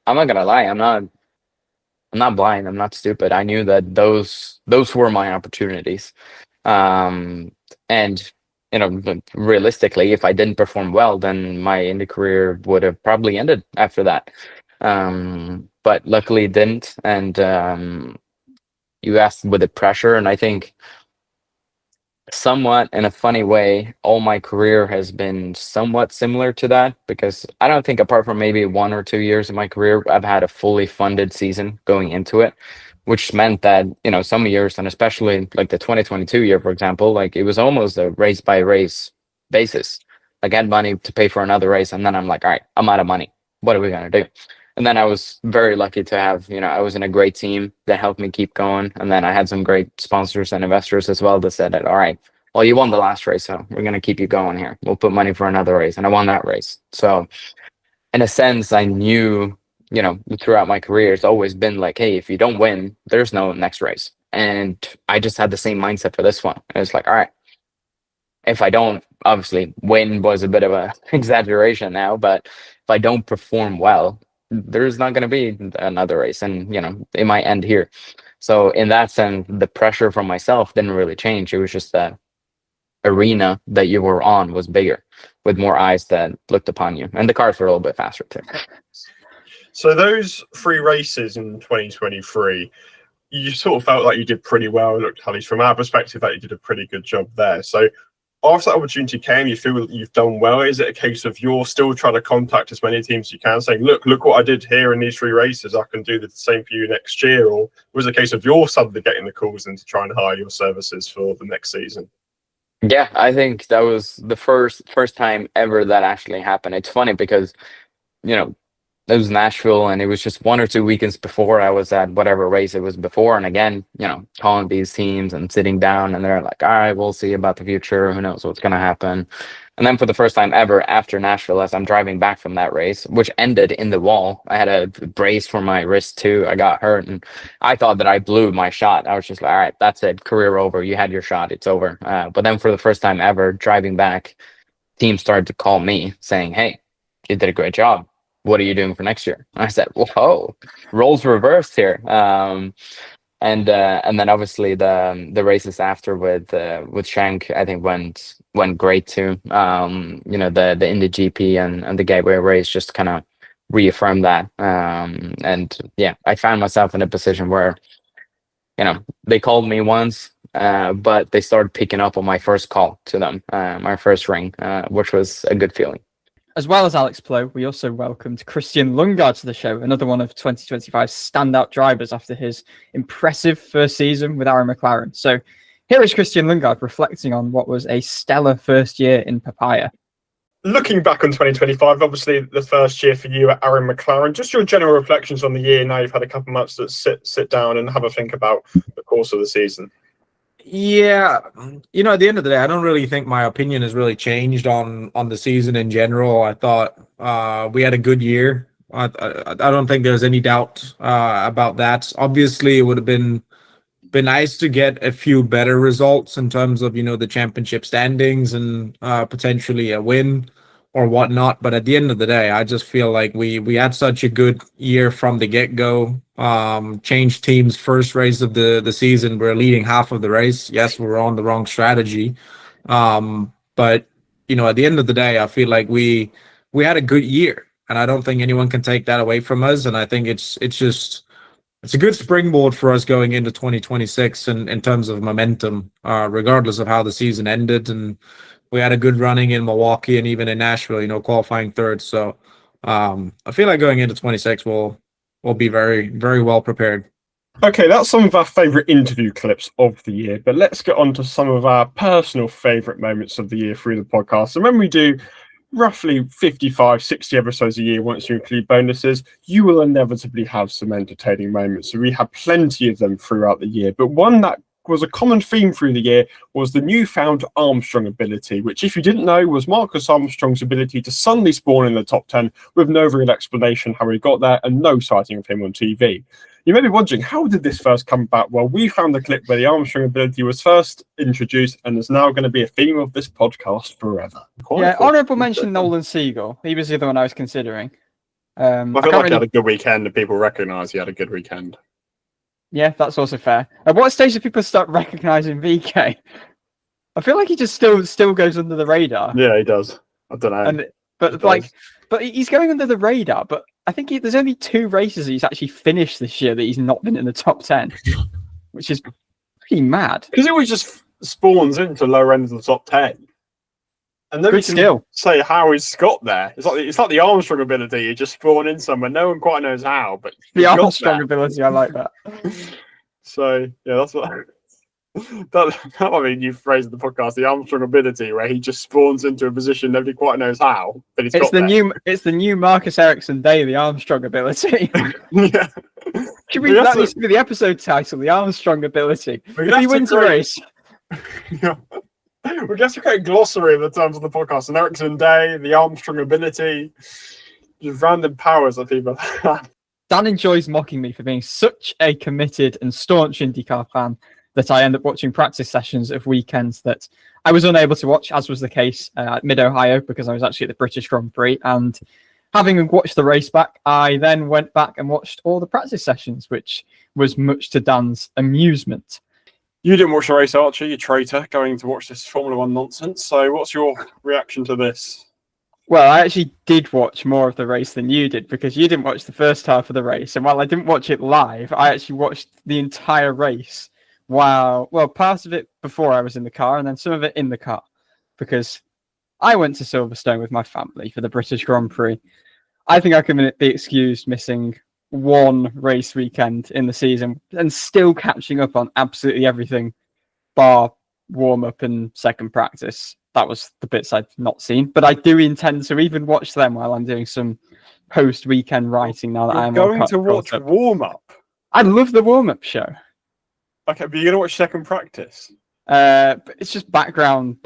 I'm not gonna lie, I'm not blind, I'm not stupid. I knew that those were my opportunities. And realistically, if I didn't perform well, then my Indy career would have probably ended after that. But luckily it didn't, and you asked with the pressure, and I think somewhat in a funny way, all my career has been somewhat similar to that, because I don't think, apart from maybe 1 or 2 years of my career, I've had a fully funded season going into it, which meant that, some years, and especially like the 2022 year, for example, like it was almost a race by race basis. Like I had money to pay for another race, and then I'm like, all right, I'm out of money. What are we going to do? And then I was very lucky to have, I was in a great team that helped me keep going. And then I had some great sponsors and investors as well that said that, all right, well, you won the last race, so we're going to keep you going here. We'll put money for another race. And I won that race. So in a sense, I knew, throughout my career, it's always been like, hey, if you don't win, there's no next race. And I just had the same mindset for this one. It was like, all right, if I don't, obviously win was a bit of a exaggeration now, but if I don't perform well, there's not going to be another race, and it might end here. So in that sense, the pressure from myself didn't really change. It was just that arena that you were on was bigger, with more eyes that looked upon you, and the cars were a little bit faster too. So those 3 races in 2023, you sort of felt like you did pretty well. Looked, at least from our perspective, that you did a pretty good job there. So after that opportunity came, you feel you've done well. Is it a case of you're still trying to contact as many teams as you can, saying, look what I did here in these 3 races, I can do the same for you next year? Or was it a case of you're suddenly getting the calls in to try and hire your services for the next season? Yeah, I think that was the first time ever that actually happened. It's funny because, it was Nashville, and it was just 1 or 2 weekends before I was at whatever race it was before. And again, calling these teams and sitting down, and they're like, all right, we'll see about the future. Who knows what's going to happen? And then for the first time ever after Nashville, as I'm driving back from that race, which ended in the wall, I had a brace for my wrist too. I got hurt, and I thought that I blew my shot. I was just like, all right, that's it. Career over. You had your shot. It's over. But then for the first time ever driving back, teams started to call me saying, hey, you did a great job. What are you doing for next year? I said, whoa, roles reversed here. And then obviously the races after with Shank, I think went great too. The Indy GP and the Gateway race just kind of reaffirmed that. And yeah, I found myself in a position where, they called me once, but they started picking up on my first call to them, my first ring, which was a good feeling. As well as Alex Plough, we also welcomed Christian Lundgaard to the show, another one of 2025's standout drivers after his impressive first season with Aaron McLaren. So here is Christian Lundgaard reflecting on what was a stellar first year in Papaya. Looking back on 2025, obviously the first year for you at Aaron McLaren, just your general reflections on the year. Now you've had a couple of months to sit down and have a think about the course of the season. Yeah, at the end of the day, I don't really think my opinion has really changed on the season in general. I thought we had a good year. I don't think there's any doubt about that. Obviously, it would have been nice to get a few better results in terms of the championship standings and potentially a win or whatnot. But at the end of the day, I just feel like we had such a good year from the get-go. Changed teams first race of the season. We're leading half of the race. Yes, we're on the wrong strategy. But at the end of the day, I feel like we had a good year, and I don't think anyone can take that away from us. And I think it's a good springboard for us going into 2026 in terms of momentum, regardless of how the season ended. And we had a good running in Milwaukee and even in Nashville, qualifying third. So I feel like going into 26 we'll be very, very well prepared. Okay, that's some of our favourite interview clips of the year, but let's get on to some of our personal favourite moments of the year through the podcast. And when we do roughly 55, 60 episodes a year, once you include bonuses, you will inevitably have some entertaining moments. So we have plenty of them throughout the year, but one that was a common theme through the year was the newfound Armstrong ability, which, if you didn't know, was Marcus Armstrong's ability to suddenly spawn in the top 10 with no real explanation how he got there and no sighting of him on TV. You may be wondering, how did this first come about? Well, we found the clip where the Armstrong ability was first introduced and is now going to be a theme of this podcast forever. Honourable mention Nolan Siegel. He was the other one I was considering. I feel like he had a good weekend and people recognise he had a good weekend. Yeah, that's also fair. At what stage do people start recognising VK? I feel like he just still goes under the radar. Yeah, he does. I don't know. But he's going under the radar. But I think there's only 2 races he's actually finished this year that he's not been in the top 10, which is pretty mad. Because he always just spawns into lower end of the top 10. And then we can say how he's got there. It's like the Armstrong ability. You just spawn in somewhere. No one quite knows how, but the Armstrong ability, I like that. So yeah, that's what you phrased the podcast, the Armstrong ability, where he just spawns into a position nobody quite knows how, but it's the new Marcus Ericsson Day, the Armstrong ability. Yeah. That needs to be the episode title, the Armstrong ability. If he wins a race. Yeah. We have to create a glossary of the terms of the podcast. An Ericsson Day, the Armstrong ability, just random powers that people have. Dan enjoys mocking me for being such a committed and staunch IndyCar fan that I end up watching practice sessions of weekends that I was unable to watch, as was the case at Mid-Ohio, because I was actually at the British Grand Prix. And having watched the race back, I then went back and watched all the practice sessions, which was much to Dan's amusement. You didn't watch the race, Archie, you traitor, going to watch this Formula One nonsense. So what's your reaction to this? Well, I actually did watch more of the race than you did, because you didn't watch the first half of the race. And while I didn't watch it live, I actually watched the entire race. Wow. Well, part of it before I was in the car and then some of it in the car, because I went to Silverstone with my family for the British Grand Prix. I think I can be excused missing one race weekend in the season and still catching up on absolutely everything bar warm-up and second practice. That was the bits I'd not seen, but I do intend to even watch them while I'm doing some post-weekend writing now that I'm going to watch warm-up. I love the warm-up show. Okay, but you're gonna watch second practice. But it's just background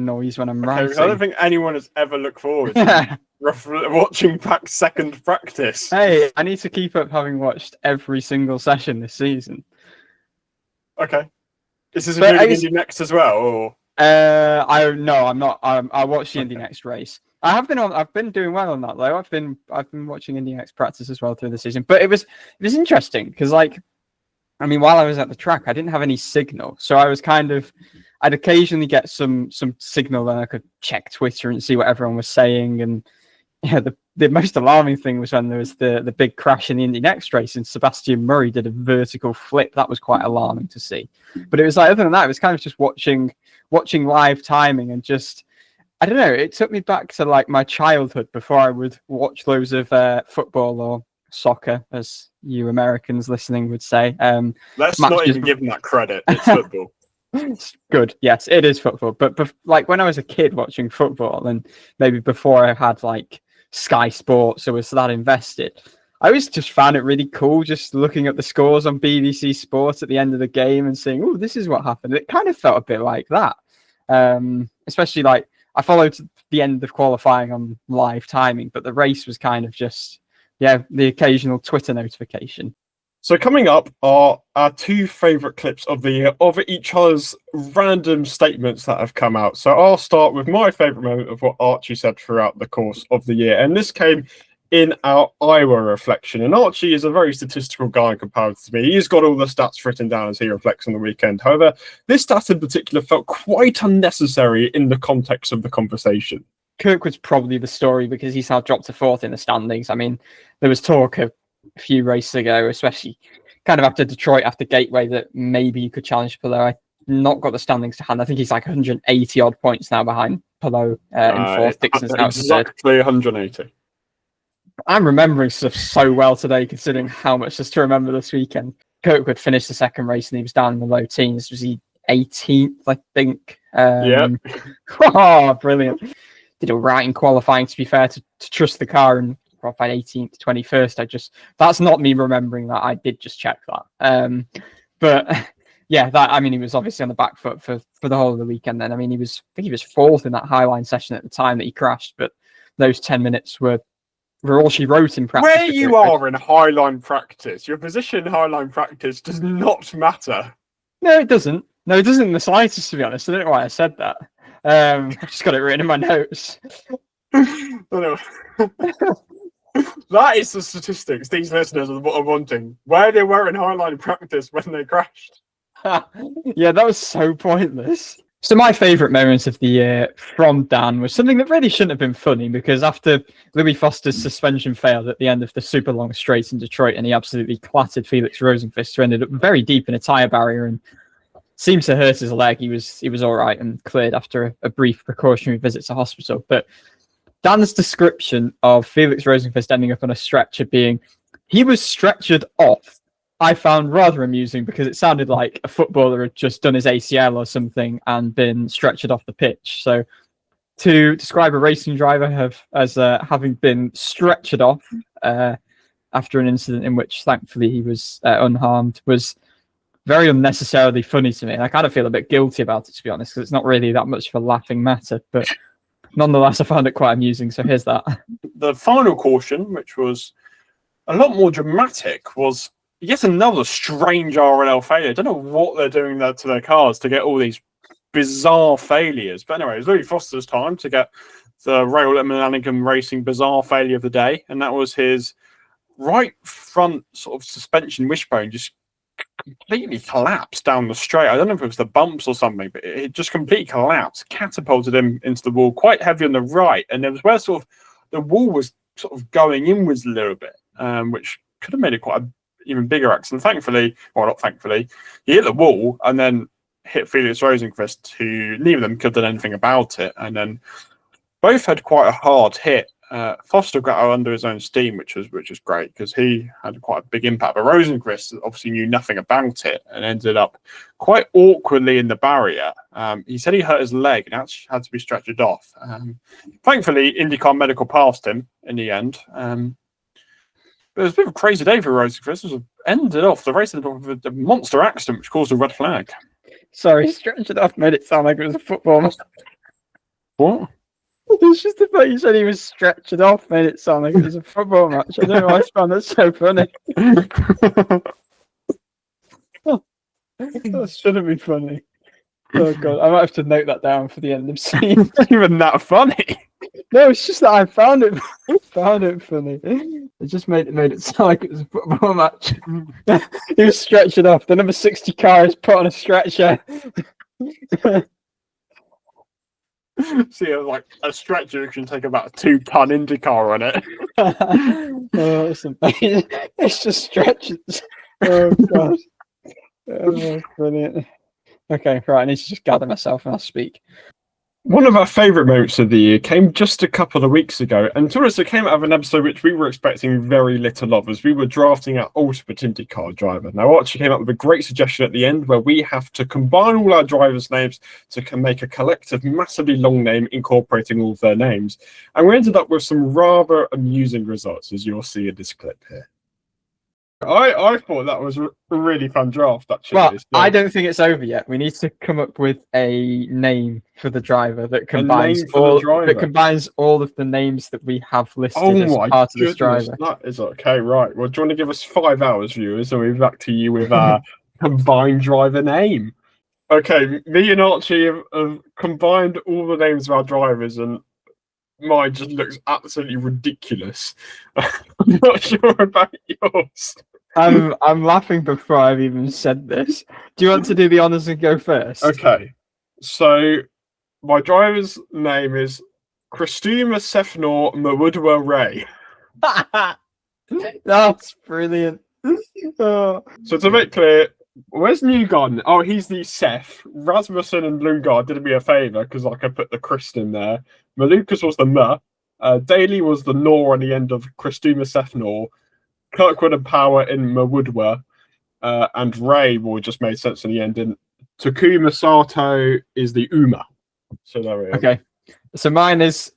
noise when I'm writing. I don't think anyone has ever looked forward to watching back second practice. Hey, I need to keep up having watched every single session this season. Okay, is this including Indy Next as well, or? I'm not. I watched the Indy Next race. I've been doing well on that though. I've been watching Indy Next practice as well through the season. But it was interesting because while I was at the track, I didn't have any signal, so I'd occasionally get some signal, and I could check Twitter and see what everyone was saying. And yeah, the most alarming thing was when there was the big crash in the Indy Next race, and Sebastian Murray did a vertical flip. That was quite alarming to see. But it was other than that, it was kind of just watching live timing, and just, I don't know, it took me back to my childhood before I would watch loads of football or soccer, as you Americans listening would say. Let's not even give them that credit. It's football. It's good. Yes, it is football. But when I was a kid watching football, and maybe before I had Sky Sports or was that invested, I always just found it really cool just looking at the scores on BBC Sport at the end of the game and saying, oh, this is what happened. It kind of felt a bit like that. Especially I followed the end of qualifying on live timing, but the race was kind of just, the occasional Twitter notification. So coming up are our two favourite clips of the year of each other's random statements that have come out. So I'll start with my favourite moment of what Archie said throughout the course of the year. And this came in our Iowa reflection. And Archie is a very statistical guy compared to me. He's got all the stats written down as he reflects on the weekend. However, this stat in particular felt quite unnecessary in the context of the conversation. Kirkwood's probably the story because he's now dropped to fourth in the standings. There was talk a few races ago, especially kind of after Detroit, after Gateway, that maybe you could challenge Palou. I've not got the standings to hand. I think he's 180 odd points now behind Palou in fourth. Dixon's now exactly 180. I'm remembering stuff so well today, considering how much just to remember this weekend. Kirkwood finished the second race and he was down in the low teens. Was he 18th, I think? Yeah. Oh, brilliant. Did all right in qualifying, to be fair, to trust the car, and qualified 18th, 21st. That's not me remembering that. I did just check that. But yeah, he was obviously on the back foot for the whole of the weekend then. I think he was fourth in that Highline session at the time that he crashed, but those 10 minutes were all she wrote in practice. Where you are in Highline practice, your position in Highline practice does not matter. No, it doesn't. No, it doesn't in the slightest, to be honest. I don't know why I said that. I've just got it written in my notes. That is the statistics these listeners are wanting. Where they were in Highline practice when they crashed. Yeah, that was so pointless. So my favourite moments of the year from Dan was something that really shouldn't have been funny, because after Louis Foster's suspension failed at the end of the super long straight in Detroit, and he absolutely clattered Felix Rosenqvist, who ended up very deep in a tyre barrier and seemed to hurt his leg. He was all right and cleared after a brief precautionary visit to hospital. But Dan's description of Felix Rosenqvist ending up on a stretcher being, he was stretchered off, I found rather amusing, because it sounded like a footballer had just done his ACL or something and been stretchered off the pitch. So to describe a racing driver as having been stretchered off after an incident in which thankfully he was unharmed was very unnecessarily funny to me. And I kind of feel a bit guilty about it, to be honest, because it's not really that much of a laughing matter. But nonetheless, I found it quite amusing. So here's that. The final caution, which was a lot more dramatic was yet another strange RLL failure. I don't know what they're doing there to their cars to get all these bizarre failures. But anyway, it was Louis Foster's time to get the Rail Millennium Racing bizarre failure of the day, and that was his right front sort of suspension wishbone just completely collapsed down the straight. I don't know if it was the bumps or something, but it just completely collapsed, catapulted him into the wall, quite heavy on the right, and there was where sort of the wall was sort of going inwards a little bit, which could have made it quite an even bigger accident. Thankfully, well, not thankfully, he hit the wall and then hit Felix Rosenqvist, who neither of them could have done anything about it, and then both had quite a hard hit. Foster got out under his own steam, which was great because he had quite a big impact. But Rosenqvist obviously knew nothing about it and ended up quite awkwardly in the barrier. He said he hurt his leg and actually had to be stretchered off. Thankfully, IndyCar Medical passed him in the end. But it was a bit of a crazy day for Rosenqvist. The race ended off with a monster accident which caused a red flag. Sorry, stretch it off made it sound like it was a football match. What? It's just the fact you said he was stretching off made it sound like it was a football match. I don't know why I found that so funny. That shouldn't be funny. Oh god, I might have to note that down for the end of scene. It's not even that funny. No, it's just that I found it funny. It just made it sound like it was a football match. He was stretching off. The number 60 car is put on a stretcher. See, it was like a stretcher can take about a 2-ton IndyCar on it. Oh, it's amazing. It's just stretches. Oh god. Oh, brilliant. Okay, right. I need to just gather myself and I'll speak. One of our favourite moments of the year came just a couple of weeks ago, and to us it came out of an episode which we were expecting very little of as we were drafting our ultimate IndyCar driver. Now Archie came up with a great suggestion at the end where we have to combine all our drivers' names to make a collective massively long name incorporating all of their names, and we ended up with some rather amusing results as you'll see in this clip here. I thought that was a really fun draft, actually. Well, I don't think it's over yet. We need to come up with a name for the driver that combines all of the names that we have listed as part of this driver. That is okay, right. Well, do you want to give us 5 hours, viewers, and we'll be back to you with our combined driver name? Okay, me and Archie have combined all the names of our drivers, and mine just looks absolutely ridiculous. I'm not sure about yours. I'm laughing before I've even said this. Do you want to do the honours and go first? Okay. So my driver's name is Christuma Sefnor Mawudwa Ray. That's brilliant. Oh. So to make clear, where's Newgarden? Oh, he's the Seth. Rasmussen and Lundgaard did me a favour because I put the Christ in there. Malukas was the M. Daly was the Nor on the end of Christuma Sefnor. Kirkwood and Power in Mawudwa. And Ray will just made sense in the end. And Takuma Sato is the Uma. So there we go. Okay. So mine is...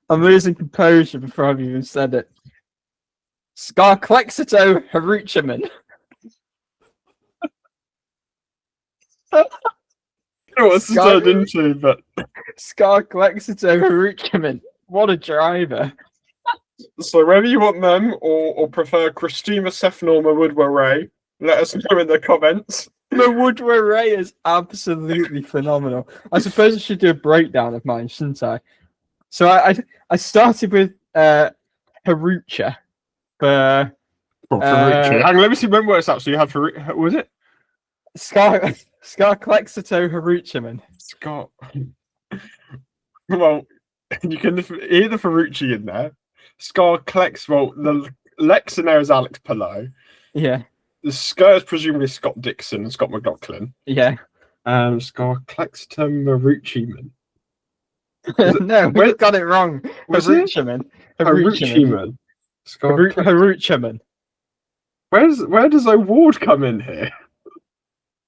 I'm losing composure before I've even said it. Skarklexito Haruchaman. What's this turned into, but Skarklexito Haruchaman. What a driver. So whether you want them or prefer Christuma Sefnor Mawudwa Ray, let us know in the comments. Mawudwa Ray is absolutely phenomenal. I suppose I should do a breakdown of mine, shouldn't I? So I started with Harucha. Hang on, let me see when words actually had for. Was it Skarklexito Haruchaman? Scott. Well, you can hear the Ferrucci in there. Skarklex. Well, the Lex in there is Alex Palou. Yeah. The Skr is presumably Scott Dixon and Scott McLaughlin. Yeah. Skarklexito Marucciman. No, we got it wrong. Haruchaman. Haruchaman. Haruchaman. Where does O'Ward come in here?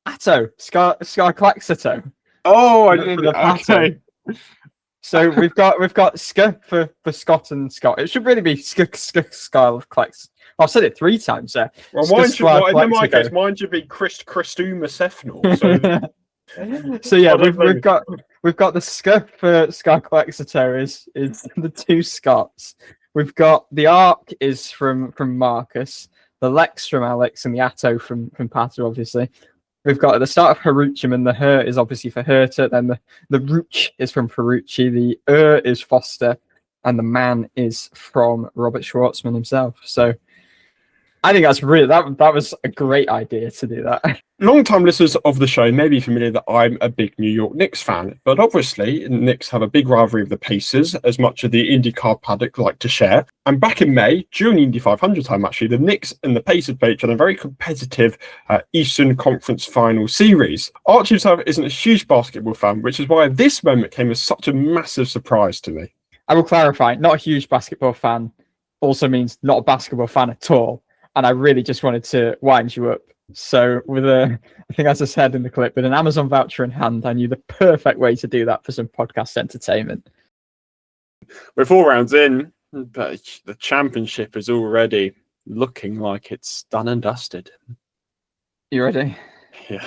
Atto. Skarklexito. Oh, I didn't. Okay. So we've got Sk for Scott and Scott. It should really be Skarklex. I've said it 3 times there. Well, in my case, mine should be Christuma Sefnor. So yeah, we've got the Sk for Skarklexito is the 2 Scots. We've got the Arc is from Marcus, the Lex from Alex, and the Atto from Pato, obviously. We've got at the start of Haruchim, and the Her is obviously for Herta. Then the Ruch is from Ferrucci, the is Foster, and the Man is from Robert Schwartzman himself. So I think that's really that was a great idea to do that. Long-time listeners of the show may be familiar that I'm a big New York Knicks fan, but obviously Knicks have a big rivalry with the Pacers, as much of the IndyCar paddock like to share. And back in May, during the Indy 500 time actually, the Knicks and the Pacers played each other in a very competitive Eastern Conference Final series. Archie himself isn't a huge basketball fan, which is why this moment came as such a massive surprise to me. I will clarify, not a huge basketball fan also means not a basketball fan at all. And I really just wanted to wind you up. So I think as I said in the clip, with an Amazon voucher in hand, I knew the perfect way to do that for some podcast entertainment. We're 4 rounds in, but the championship is already looking like it's done and dusted. You ready? Yeah.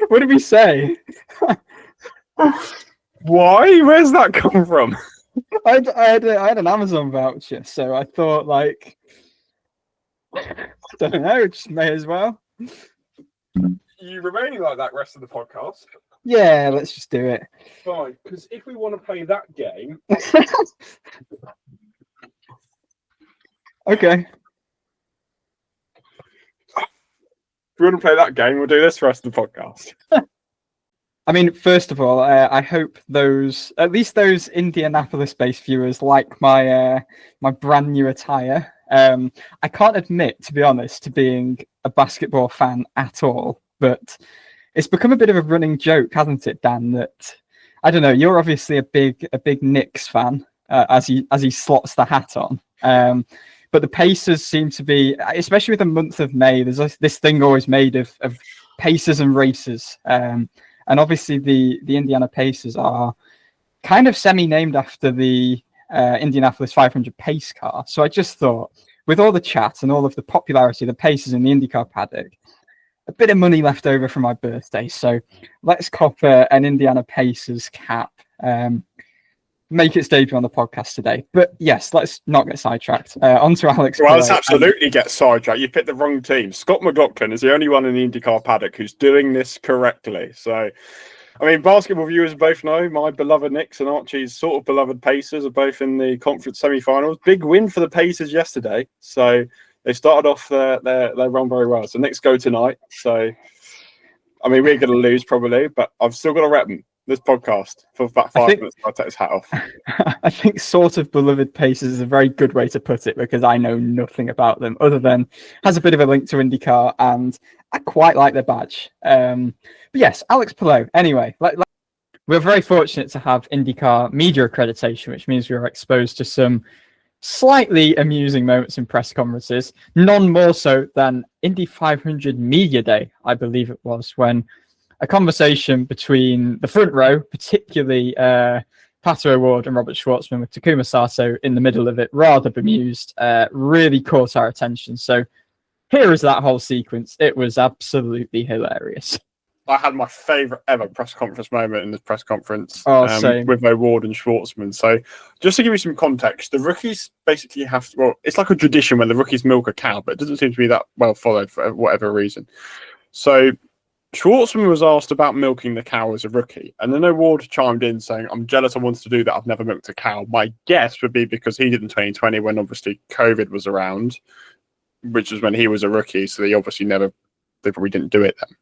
What did we say? Why? Where's that come from? I had an Amazon voucher, so I thought, like, I don't know, just may as well. You remaining like that rest of the podcast? Yeah, let's just do it. Fine, because if we want to play that game... Okay. If we want to play that game, we'll do this for the rest of the podcast. I mean, first of all, I hope at least those Indianapolis-based viewers like my brand new attire. I can't admit, to be honest, to being a basketball fan at all, but it's become a bit of a running joke, hasn't it, Dan? That I don't know. You're obviously a big Knicks fan, as he slots the hat on. But the Pacers seem to be, especially with the month of May, there's this thing always made of Pacers and races. And obviously the Indiana Pacers are kind of semi-named after the Indianapolis 500 pace car. So I just thought, with all the chat and all of the popularity of the Pacers in the IndyCar paddock, a bit of money left over for my birthday. So let's cop an Indiana Pacers cap. Make its debut on the podcast today. But yes, let's not get sidetracked. On to Alex. Well, let's absolutely get sidetracked. You picked the wrong team. Scott McLaughlin is the only one in the IndyCar paddock who's doing this correctly. So, I mean, basketball viewers both know my beloved Knicks and Archie's sort of beloved Pacers are both in the conference semi-finals. Big win for the Pacers yesterday. So they started off their run very well. So Knicks go tonight. So, I mean, we're going to lose probably, but I've still got to rep them. This podcast for about 5 minutes. I'll take his hat off. I think sort of beloved Pacers is a very good way to put it because I know nothing about them other than has a bit of a link to IndyCar and I quite like their badge. But yes, Alex Palou. Anyway, we're very fortunate to have IndyCar media accreditation, which means we are exposed to some slightly amusing moments in press conferences, none more so than Indy 500 Media Day, I believe it was, when a conversation between the front row, particularly Pato O'Ward and Robert Schwartzman with Takuma Sato in the middle of it, rather bemused, really caught our attention. So here is that whole sequence. It was absolutely hilarious. I had my favourite ever press conference moment in this press conference same. with O'Ward and Schwartzman. So just to give you some context, the rookies basically have to, well, it's like a tradition when the rookies milk a cow, but it doesn't seem to be that well followed for whatever reason. So Schwartzman was asked about milking the cow as a rookie, and then O'Ward chimed in saying, I'm jealous I wanted to do that. I've never milked a cow. My guess would be because he did in 2020 when obviously COVID was around, which was when he was a rookie, so they probably didn't do it then.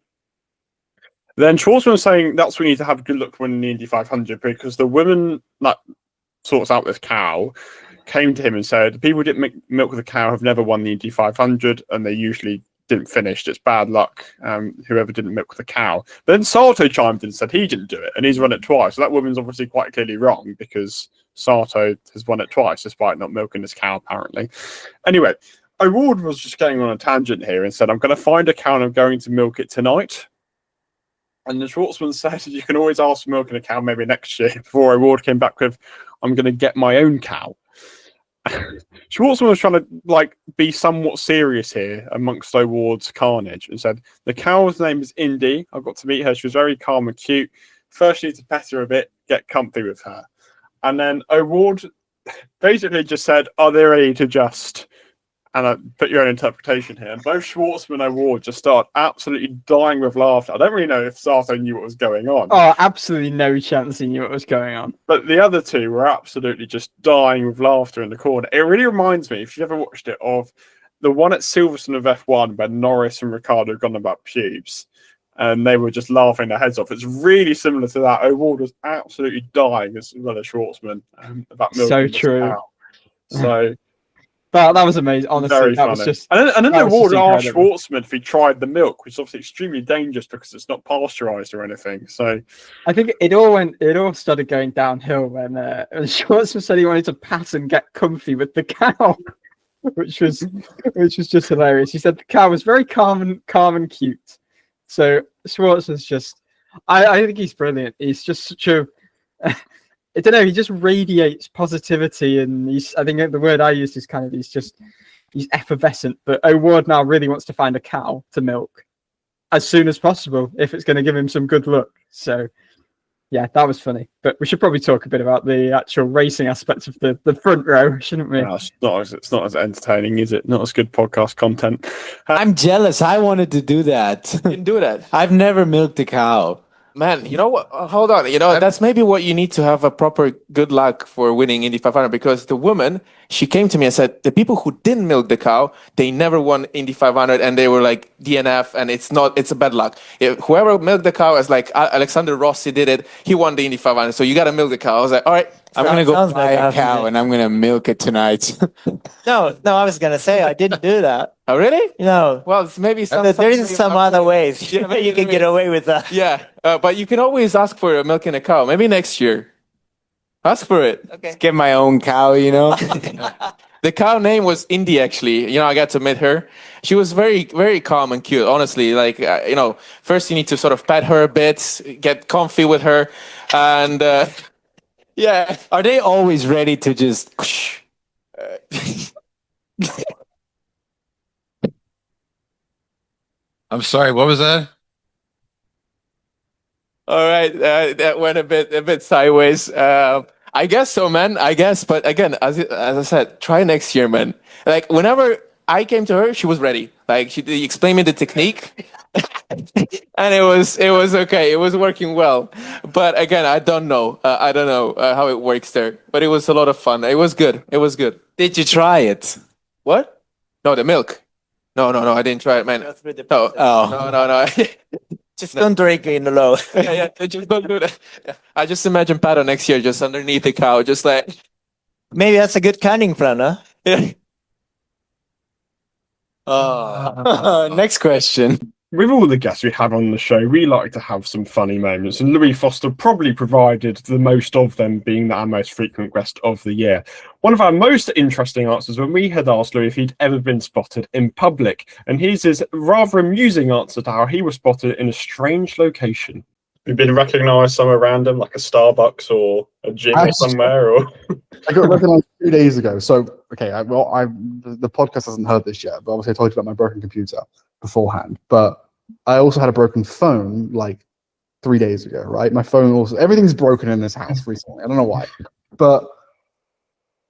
Then Schwartzman was saying that's when you need to have good luck winning the Indy 500 because the woman that sorts out this cow came to him and said, people who didn't milk the cow have never won the Indy 500 and they usually didn't finish. It's bad luck. Whoever didn't milk the cow. But then Sato chimed in and said he didn't do it, and he's run it twice. So that woman's obviously quite clearly wrong because Sato has won it twice despite not milking his cow, apparently. Anyway, O'Ward was just going on a tangent here and said, I'm going to find a cow and I'm going to milk it tonight. And the Schwartzman said, you can always ask for milking a cow maybe next year. Before O'Ward came back with, I'm going to get my own cow. Schwartzman was trying to like be somewhat serious here amongst O'Ward's carnage and said, the cow's name is Indy. I got to meet her. She was very calm and cute. First, you need to pet her a bit, get comfy with her. And then O'Ward basically just said, are they ready to just... And I put your own interpretation here. And both Schwartzman and O'Ward just start absolutely dying with laughter. I don't really know if Sato knew what was going on. Oh, absolutely no chance he knew what was going on. But the other two were absolutely just dying with laughter in the corner. It really reminds me, if you've ever watched it, of the one at Silverstone of F1 where Norris and Ricciardo had gone about pubes. And they were just laughing their heads off. It's really similar to that. O'Ward was absolutely dying as well as Schwartzman about milking So this true. cow. So... That was amazing. Honestly, Very that funny. was just. And then that was O'Ward just asked incredible. Schwartzman if he tried the milk, which is obviously extremely dangerous because it's not pasteurized or anything. So I think it all started going downhill when Schwartzman said he wanted to pat and get comfy with the cow, which was just hilarious. He said the cow was very calm and cute. So Schwartzman's just, I think he's brilliant. He's just such a. I don't know. He just radiates positivity, and I think the word I used is kind of he's effervescent. But O'Ward now really wants to find a cow to milk as soon as possible if it's going to give him some good luck. So, yeah, that was funny. But we should probably talk a bit about the actual racing aspects of the front row, shouldn't we? no, it's not as entertaining, is it? Not as good podcast content. I'm jealous. I wanted to do that. You can do that. I've never milked a cow. Man, you know what? Hold on. You know, that's maybe what you need to have a proper good luck for winning Indy 500, because the woman, she came to me and said, the people who didn't milk the cow, they never won Indy 500 and they were like DNF, and it's a bad luck. Whoever milked the cow, as like Alexander Rossi did it, he won the Indy 500. So you got to milk the cow. I was like, all right. I'm going to go Sounds buy like a I cow have and I'm going to milk it tonight. No, I was gonna say I didn't do that. Oh, really? No, Well, it's maybe there is some other ways Yeah, maybe- you can get away with that. Yeah, but you can always ask for a milking a cow. Maybe next year. Ask for it. Okay. Get my own cow, you know? The cow name was Indy, actually. You know, I got to meet her. She was very, very calm and cute, honestly. Like, you know, first you need to sort of pet her a bit, get comfy with her. And, yeah. Are they always ready to just... I'm sorry, what was that? All right, that went a bit sideways. I guess so, man. I guess, but again, as I said, try next year, man. Like whenever I came to her, she was ready. Like she explained me the technique, and it was okay. It was working well. But again, I don't know. I don't know how it works there. But it was a lot of fun. It was good. It was good. Did you try it? What? No, the milk. No, I didn't try it, man. No, Oh. no. Just don't drink in the low. yeah, just don't do that. Yeah. I just imagine Pato next year just underneath the cow, just like Maybe that's a good cunning plan, huh? yeah. Next question. With all the guests we have on the show, we like to have some funny moments, and Louis Foster probably provided the most of them, being our most frequent guest of the year. One of our most interesting answers when we had asked Louis if he'd ever been spotted in public, and here's his rather amusing answer to how he was spotted in a strange location. You've been recognised somewhere random, like a Starbucks or a gym or somewhere, or I got recognized 2 days ago. So, okay, the podcast hasn't heard this yet, but obviously I told you about my broken computer beforehand. But I also had a broken phone like 3 days ago, right? My phone also, everything's broken in this house recently. I don't know why. But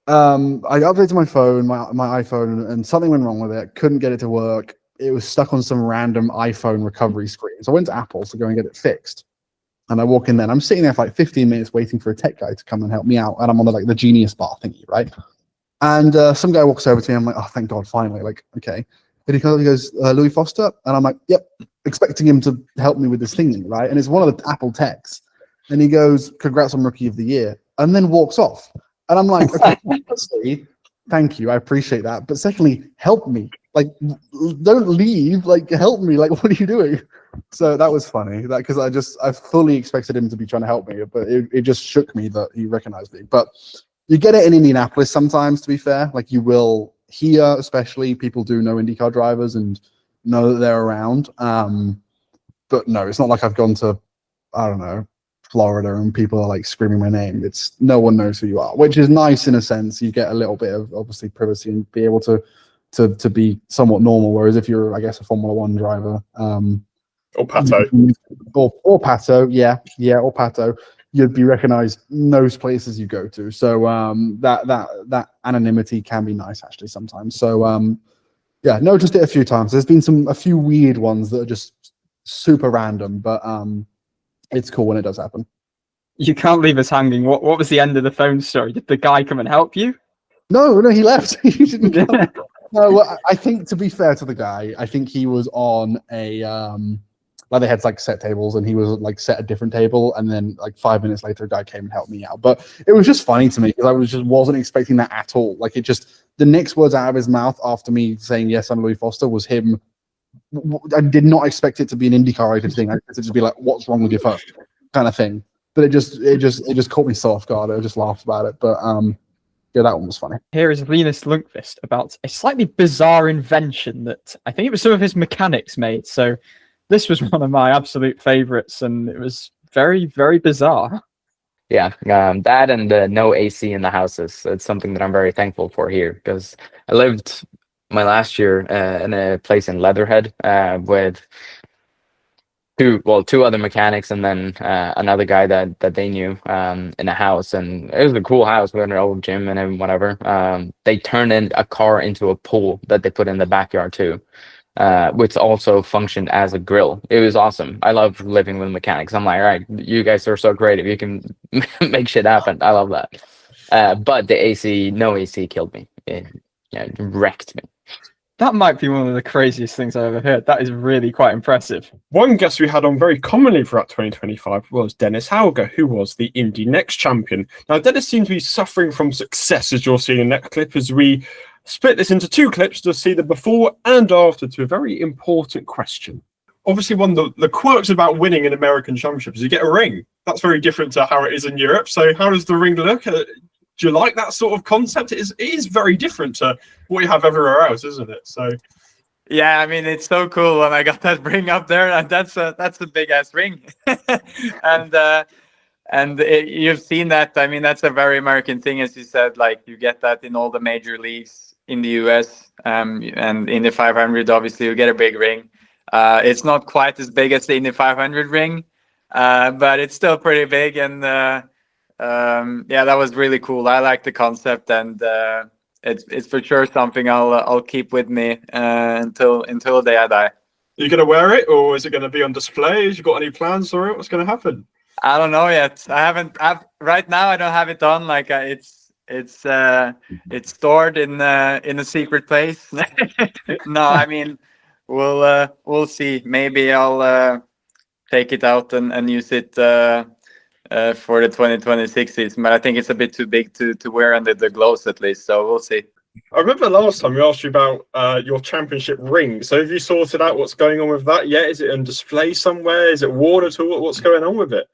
I updated my phone, my iPhone, and something went wrong with it. Couldn't get it to work. It was stuck on some random iPhone recovery screen. So I went to Apple to go and get it fixed. And I walk in there, and I'm sitting there for like 15 minutes waiting for a tech guy to come and help me out. And I'm on the Genius Bar thingy, right? And some guy walks over to me. I'm like, oh, thank God, finally. Like, okay. And he goes, Louis Foster? And I'm like, yep, expecting him to help me with this thingy, right? And it's one of the Apple techs. And he goes, congrats on Rookie of the Year. And then walks off. And I'm like, okay, firstly, thank you. I appreciate that. But secondly, help me. Like, don't leave. Like, help me. Like, what are you doing? So that was funny. Because I fully expected him to be trying to help me. But it just shook me that he recognized me. But you get it in Indianapolis sometimes, to be fair. Like, you will here, especially, people do know IndyCar drivers and know that they're around. But no, it's not like I've gone to, I don't know, Florida and people are like screaming my name. It's no one knows who you are, which is nice in a sense. You get a little bit of obviously privacy and be able to be somewhat normal. Whereas if you're, I guess, a Formula One driver, Or Pato. or Pato, or Pato, you'd be recognized most places you go to. So that anonymity can be nice actually sometimes. So yeah, noticed it a few times. There's been a few weird ones that are just super random, but it's cool when it does happen. You can't leave us hanging. What was the end of the phone story? Did the guy come and help you? No, he left. He didn't come. No, well, I think to be fair to the guy, I think he was on a like they had like set tables and he was like set a different table, and then like 5 minutes later a guy came and helped me out. But it was just funny to me because I wasn't expecting that at all. Like the next words out of his mouth after me saying yes, I'm Louis Foster was him. I did not expect it to be an IndyCar related thing. I expected it to be like, what's wrong with your phone kind of thing. But it just caught me so off guard. I just laughed about it. But yeah, that one was funny. Here is Linus Lundqvist about a slightly bizarre invention that I think it was some of his mechanics made. So this was one of my absolute favorites, and it was very, very bizarre. Yeah, that and the no AC in the houses. It's something that I'm very thankful for here, because I lived my last year in a place in Leatherhead with two other mechanics and then another guy that they knew in a house, and it was a cool house. We had an old gym and whatever. They turned in a car into a pool that they put in the backyard too, which also functioned as a grill. It was awesome. I love living with mechanics. I'm like, all right, you guys are so great if you can make shit happen. I love that. But the no AC killed me. It wrecked me. That might be one of the craziest things I've ever heard. That is really quite impressive. One guest we had on very commonly throughout 2025 was Dennis Hauger, who was the Indy Next champion. Now, Dennis seems to be suffering from success, as you'll see in the next clip, as we split this into two clips to see the before and after to a very important question. Obviously, one of the quirks about winning an American championship is you get a ring. That's very different to how it is in Europe. So how does the ring look? Do you like that sort of concept? It is very different to what you have everywhere else, isn't it? So, yeah, I mean, it's so cool when I got that ring up there, and that's a big ass ring, and you've seen that. I mean, that's a very American thing, as you said. Like you get that in all the major leagues in the US, and in the 500, obviously, you get a big ring. It's not quite as big as the Indy 500 ring, but it's still pretty big, and yeah, that was really cool. I like the concept, and it's for sure something I'll keep with me until the day I die. are you going to wear it, or is it going to be on display? Have you got any plans for it? What's going to happen? I don't know yet. Right now. I don't have it on. Like it's stored in a secret place. No, I mean we'll see. Maybe I'll take it out and use it for the 2026 season, but I think it's a bit too big to wear under the gloves at least, so we'll see. I remember last time we asked you about your championship ring. So have you sorted out what's going on with that yet? Is it on display somewhere? Is it worn at all? What's going on with it?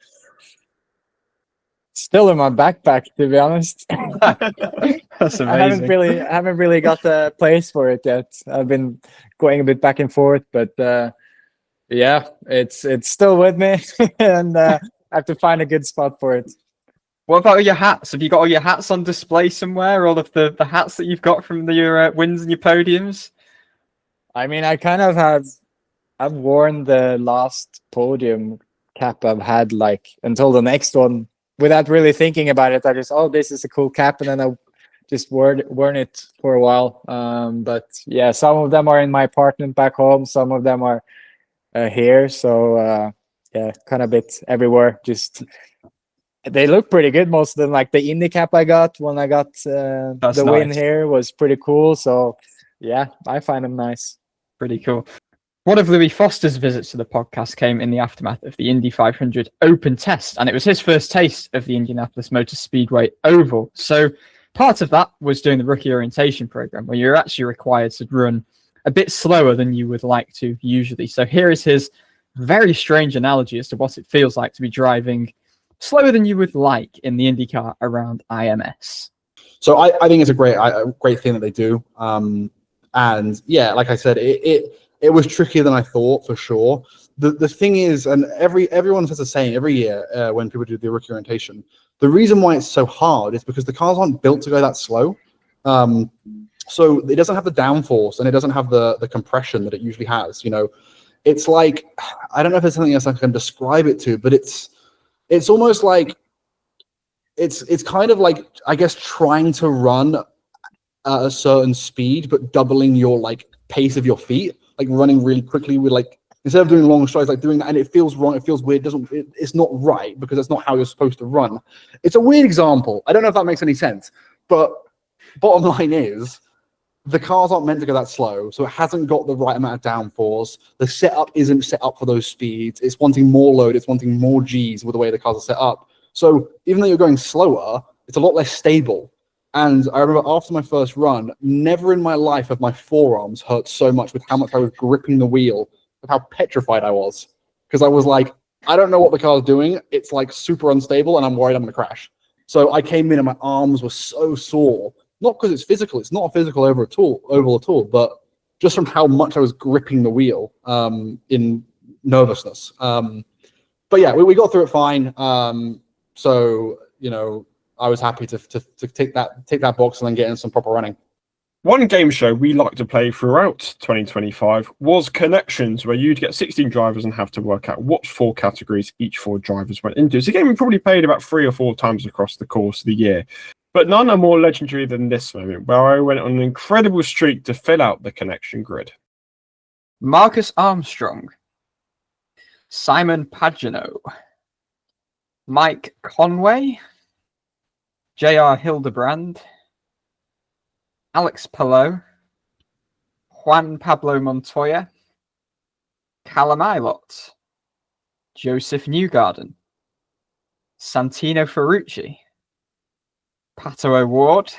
Still in my backpack, to be honest. That's amazing. I haven't really got the place for it yet. I've been going a bit back and forth, but yeah, it's still with me, and I have to find a good spot for it. What about your hats? Have you got all your hats on display somewhere? All of the hats that you've got from your wins and your podiums? I mean, I kind of I've worn the last podium cap I've had like until the next one without really thinking about it. I just, this is a cool cap, and then I just worn it for a while. But yeah, some of them are in my apartment back home. Some of them are here. So yeah, kind of a bit everywhere. Just they look pretty good, most of them. Like the Indy cap I got when I got the win here was pretty cool. So yeah, I find them nice. Pretty cool. One of Louis Foster's visits to the podcast came in the aftermath of the Indy 500 Open Test, and it was his first taste of the Indianapolis Motor Speedway Oval. So part of that was doing the rookie orientation program, where you're actually required to run a bit slower than you would like to usually. So here is his very strange analogy as to what it feels like to be driving slower than you would like in the IndyCar around IMS. So I think it's a great thing that they do. And yeah, like I said, it was trickier than I thought, for sure. The thing is, and everyone says the same every year when people do the rookie orientation, the reason why it's so hard is because the cars aren't built to go that slow. So it doesn't have the downforce and it doesn't have the compression that it usually has. You know, it's like, I don't know if there's something else I can describe it to, but it's almost like it's kind of like, I guess, trying to run at a certain speed but doubling your like pace of your feet, like running really quickly with like, instead of doing long strides, like doing that, and it feels wrong, it feels weird, it's not right because that's not how you're supposed to run. It's a weird example. I don't know if that makes any sense, but bottom line is the cars aren't meant to go that slow, so it hasn't got the right amount of downforce. The setup isn't set up for those speeds. It's wanting more load, it's wanting more Gs with the way the cars are set up. So even though you're going slower, it's a lot less stable. And I remember after my first run, never in my life have my forearms hurt so much with how much I was gripping the wheel, with how petrified I was. Because I was like, I don't know what the car's doing. It's like super unstable and I'm worried I'm going to crash. So I came in and my arms were so sore. Not because it's physical. It's not a physical oval at all, but just from how much I was gripping the wheel in nervousness. But yeah, we got through it fine. So, you know, I was happy to take that box and then get in some proper running. One game show we like to play throughout 2025 was Connections, where you'd get 16 drivers and have to work out what 4 categories each 4 drivers went into. It's a game we probably played about 3 or 4 times across the course of the year. But none are more legendary than this moment, where I went on an incredible streak to fill out the connection grid. Marcus Armstrong, Simon Pagino, Mike Conway, J.R. Hildebrand, Alex Palou, Juan Pablo Montoya, Callum Ilott, Joseph Newgarden, Santino Ferrucci, Pato O'Ward,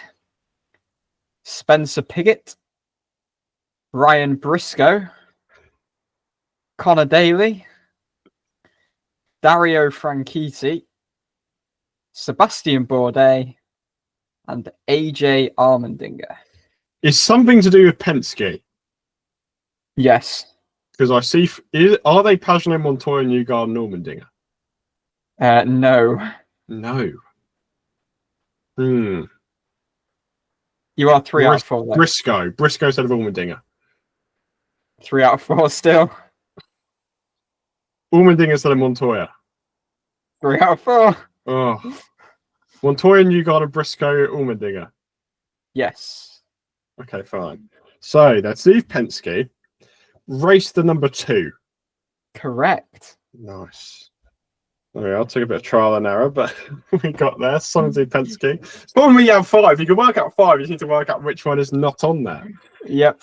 Spencer Piggott, Ryan Briscoe, Connor Daly, Dario Franchitti, Sebastian Bourdais, and AJ Allmendinger. Is something to do with Penske? Yes. Because I see, are they Pagano, Montoya, Newgarden, Allmendinger? No. No. You are 3 out of 4. Though. Briscoe instead of Allmendinger. 3 out of 4 still. Allmendinger instead of Montoya. 3 out of 4. Oh. Montoya, Newgarden, Briscoe, Allmendinger. Yes. Okay, fine. So that's Steve Penske. Race the number 2. Correct. Nice. Okay, I'll take a bit of trial and error, but we got there. Sonzy Penske. It's problem when you have 5. If you can work out 5, you just need to work out which one is not on there. Yep.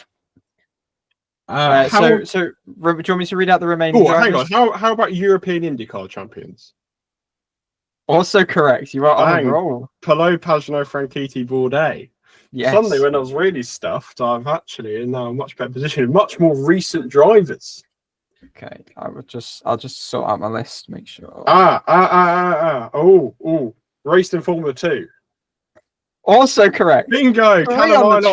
So, do you want me to read out the remaining? Oh, hang on. How about European IndyCar champions? Also correct. You are on a roll. Palou, Pagano, Franchitti, Bourdais. Yes. Suddenly, when I was really stuffed, I'm actually in a much better position. Much more recent drivers. Okay, I'll just sort out my list. Make sure. Oh, raced in Formula 2. Also correct. Bingo. Callum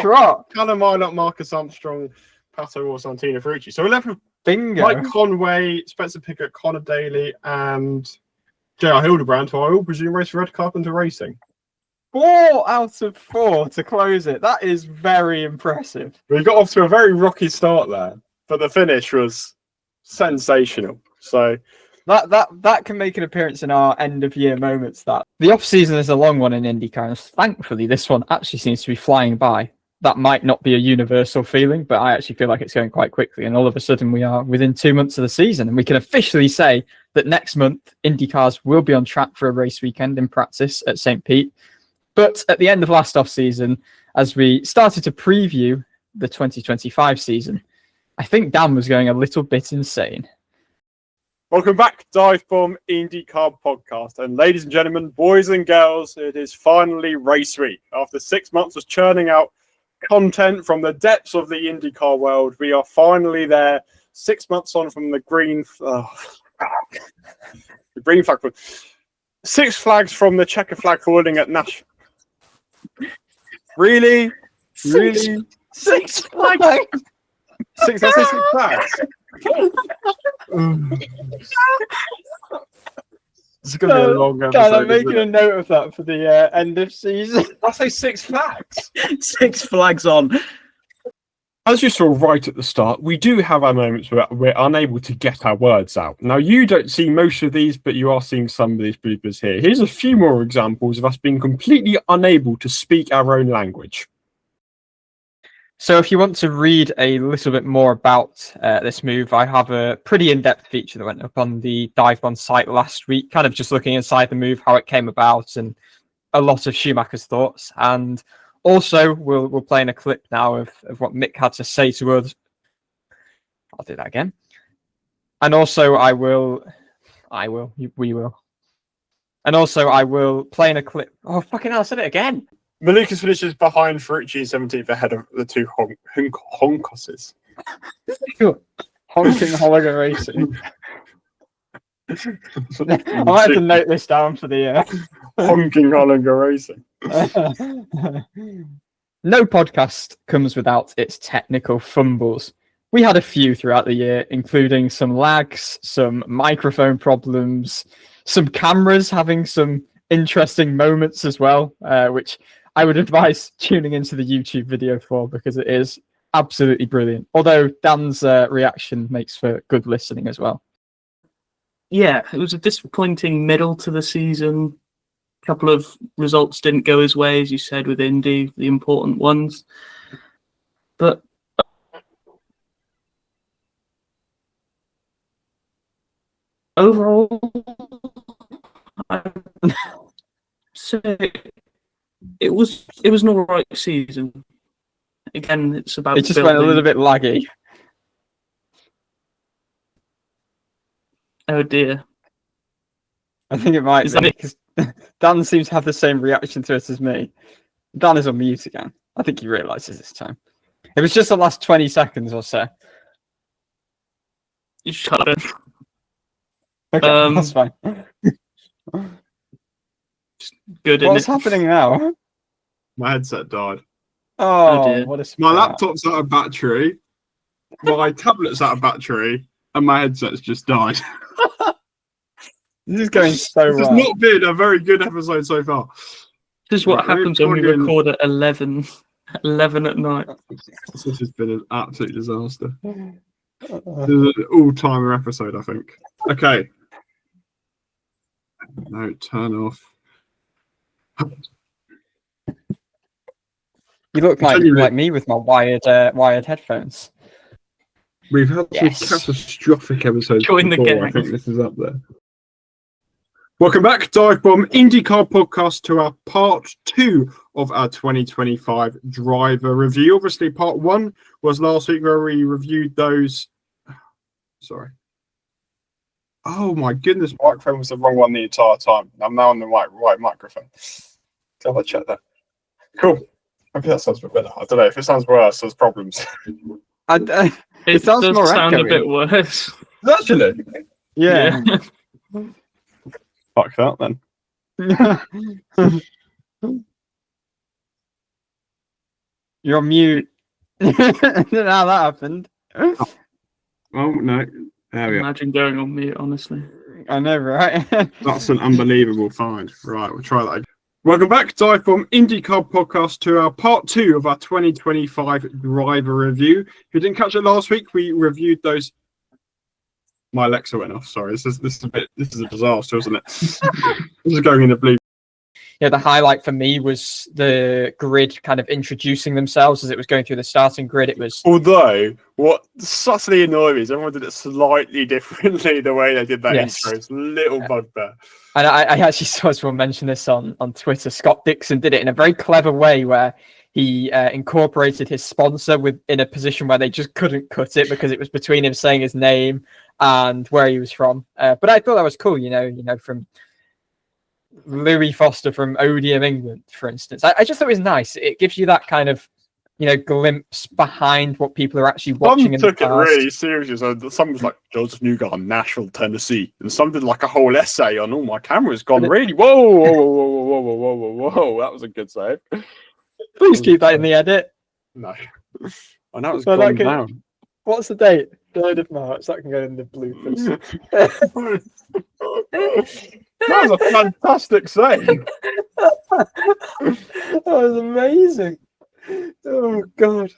Ilott, Marcus Armstrong, Pato or Santino Ferrucci. So we're left with Bingo. Mike Conway, Spencer Piggott, Connor Daly, and J.R. Hildebrand, who I all presume race for Red Carpenter Racing. 4 out of 4 to close it. That is very impressive. We got off to a very rocky start there, but the finish was sensational. So that can make an appearance in our end of year moments. That the off season is a long one in IndyCar, and thankfully this one actually seems to be flying by. That might not be a universal feeling, but I actually feel like it's going quite quickly. And all of a sudden, we are within 2 months of the season, and we can officially say that next month IndyCars will be on track for a race weekend in practice at St. Pete. But at the end of last off season, as we started to preview the 2025 season, I think Dan was going a little bit insane. Welcome back, DIVEBOMB IndyCar Podcast. And ladies and gentlemen, boys and girls, it is finally race week. After 6 months of churning out content from the depths of the IndyCar world, we are finally there. 6 months on from the green flag. 6 flags from the checker flag holding at Nash. Really? 6 flags? Six. That's 6 flags. It's gonna be a long episode. God, I'm making a note of that for the end of season. I say 6 flags. 6 flags on. As you saw right at the start, we do have our moments where we're unable to get our words out. Now, you don't see most of these, but you are seeing some of these bloopers here. Here's a few more examples of us being completely unable to speak our own language. So if you want to read a little bit more about this move, I have a pretty in-depth feature that went up on the DIVEBOMB site last week, kind of just looking inside the move, how it came about, and a lot of Schumacher's thoughts. And also, we'll play in a clip now of what Mick had to say to us. I'll do that again. And also, we will. And also, I will play in a clip. Oh, fucking hell, I said it again. Malukas finishes behind Ferrucci 17th ahead of the two Honkosses. Honking Holiger Racing. I might have to note this down for the Honking Holiger Racing. No podcast comes without its technical fumbles. We had a few throughout the year, including some lags, some microphone problems, some cameras having some interesting moments as well, which I would advise tuning into the YouTube video for because it is absolutely brilliant. Although Dan's reaction makes for good listening as well. Yeah, it was a disappointing middle to the season. A couple of results didn't go his way, as you said, with Indy, the important ones. But overall, I'd say it was an all right season. Again, it's about it just went a little bit laggy. Oh dear. I think it might be because Dan seems to have the same reaction to it as me. Dan is on mute again. I think he realises this time. It was just the last 20 seconds or so. You shut up. Okay, that's fine. Good. What's happening now? My headset died. Oh, dear. what a My spat. laptop's out of battery. My tablet's out of battery. And my headset's just died. This is going so It's well. not been a very good episode so far. This is what Right, happens we're when we plugging- record at 11 at night. This has been an absolute disaster. This is an all-timer episode, I think. Okay. No, turn off. You look like Genuinely. me with my wired headphones. We've had Yes. some catastrophic episodes Join the before. I gang. think this is up there. Welcome back, DIVEBOMB IndyCar Podcast, to our part 2 of our 2025 driver review. Obviously, part 1 was last week where we reviewed those. Sorry. Oh my goodness, microphone was the wrong one the entire time. I'm now on the right microphone. I'll check that. Cool. Maybe that sounds a bit better. I don't know. If it sounds worse, there's problems. It sounds does more sound a echoey. bit worse. Actually. Yeah. Fuck that then. You're on mute. I don't know how that happened. Oh no. There we go. Imagine going on mute, honestly. I know, right? That's an unbelievable find. Right, we'll try that again. Welcome back, DIVEBOMB IndyCar Podcast, to our part 2 of our 2025 driver review. If you didn't catch it last week, we reviewed those. My Alexa went off. Sorry, this is a disaster, isn't it? This is going in the blue. Yeah, the highlight for me was the grid kind of introducing themselves as it was going through the starting grid. It was Although, what subtly annoyed me is everyone did it slightly differently the way they did that Yes. intro. It's a little bugbear. and I actually saw someone mention this on Twitter. Scott Dixon did it in a very clever way where he incorporated his sponsor in a position where they just couldn't cut it because it was between him saying his name and where he was from. But I thought that was cool, you know, from Louis Foster from Odium, England, for instance. I just thought it was nice. It gives you that kind of, glimpse behind what people are actually watching Some in the took it past. really seriously. So some was like Joseph Newgarden, Nashville, Tennessee, and some did like a whole essay on, "Oh, my camera's gone really." Whoa, whoa, whoa, whoa, whoa, whoa, whoa, whoa! That was a good save. Please keep that in the edit. No, I know it's So gone that could- down. What's the date? 3rd of March. That can go in the bloopers. That was a fantastic save. That was amazing. Oh God.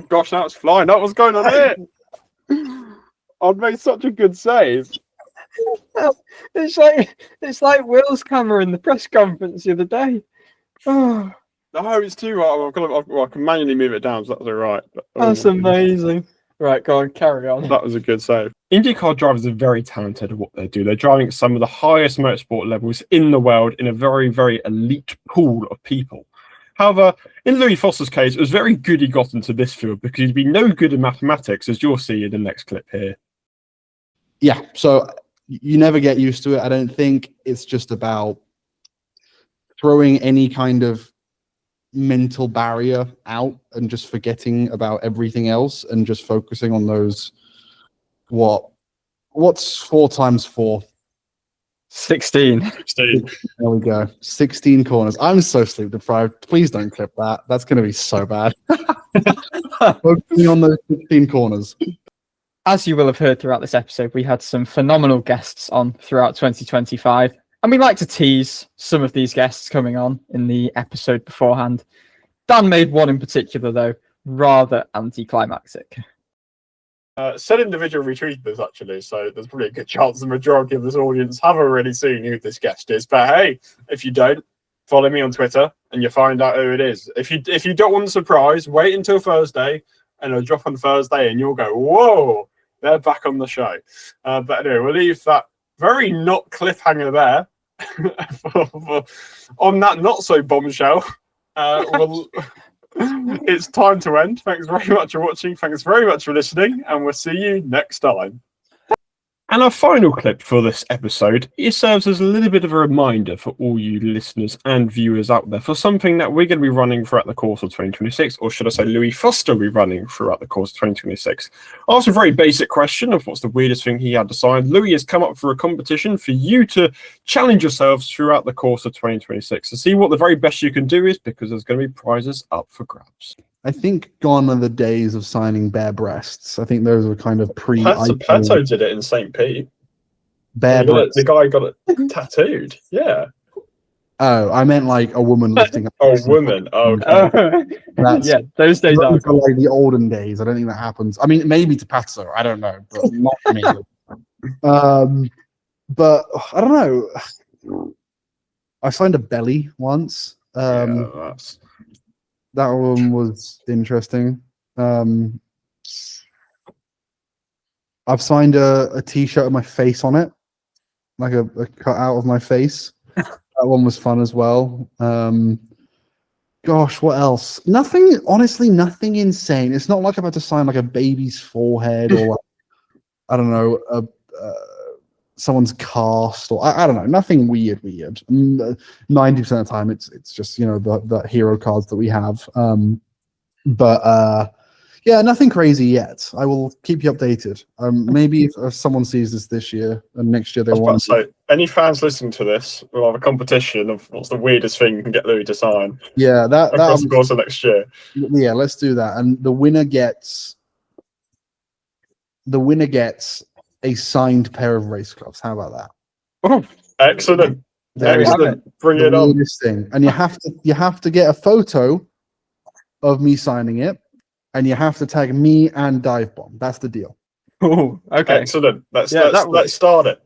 Gosh, that was flying. That was going on here. I'd made such a good save. It's like Will's camera in the press conference the other day. Oh, No, it's too right. I can manually move it down, so that's all right. that's amazing. Right, go on, carry on. That was a good save. IndyCar drivers are very talented at what they do. They're driving at some of the highest motorsport levels in the world in a very, very elite pool of people. However, in Louis Foster's case, it was very good he got into this field because he'd be no good in mathematics, as you'll see in the next clip here. Yeah, so you never get used to it. I don't think it's just about throwing any kind of mental barrier out and just forgetting about everything else and just focusing on those what's 4 times 4? 16. There we go. 16 corners. I'm so sleep deprived. Please don't clip that. That's going to be so bad. Focusing on those 16 corners. As you will have heard throughout this episode, we had some phenomenal guests on throughout 2025. And we like to tease some of these guests coming on in the episode beforehand. Dan made one in particular, though, rather anticlimactic. Said individual retweeted this, actually, so there's probably a good chance the majority of this audience have already seen who this guest is. But hey, if you don't, follow me on Twitter and you'll find out who it is. If you don't want a surprise, wait until Thursday and it'll drop on Thursday and you'll go, whoa, they're back on the show. But anyway, we'll leave that very not cliffhanger there. On that not so bombshell, it's time to end. Thanks very much for watching. Thanks very much for listening, and we'll see you next time. And our final clip for this episode, it serves as a little bit of a reminder for all you listeners and viewers out there for something that we're going to be running throughout the course of 2026, or should I say Louis Foster will be running throughout the course of 2026. I asked a very basic question of what's the weirdest thing he had to sign. Louis has come up for a competition for you to challenge yourselves throughout the course of 2026 to see what the very best you can do is, because there's going to be prizes up for grabs. I think gone are the days of signing bare breasts. I think those were kind of Pato did it in St. Pete. Bare breasts. The guy got it tattooed. Yeah. Oh, I meant like a woman lifting up. Oh, woman. Oh, okay. Yeah, those days are gone. Like the olden days. I don't think that happens. I mean, maybe to Pato. I don't know, but not for me. But I don't know. I signed a belly once. That one was interesting. I've signed a t-shirt with my face on it, like a cutout of my face. That one was fun as well. Gosh, what else? Nothing, honestly, nothing insane. It's not like I'm about to sign like a baby's forehead or like, I don't know, someone's cast or I don't know, nothing weird. 90% of the time it's just, you know, the hero cards that we have. But yeah, nothing crazy yet. I will keep you updated. Maybe if someone sees this year and next year they want. So, any fans listening to this, we'll have a competition of what's the weirdest thing you can get Louis to sign. Yeah, across the course of next year. Yeah, let's do that. And the winner gets a signed pair of race gloves. How about that? Oh, excellent! Excellent. Bring it on. Thing. And you have to get a photo of me signing it. And you have to tag me and DIVEBOMB. That's the deal. Oh, okay. Excellent. Let's start it.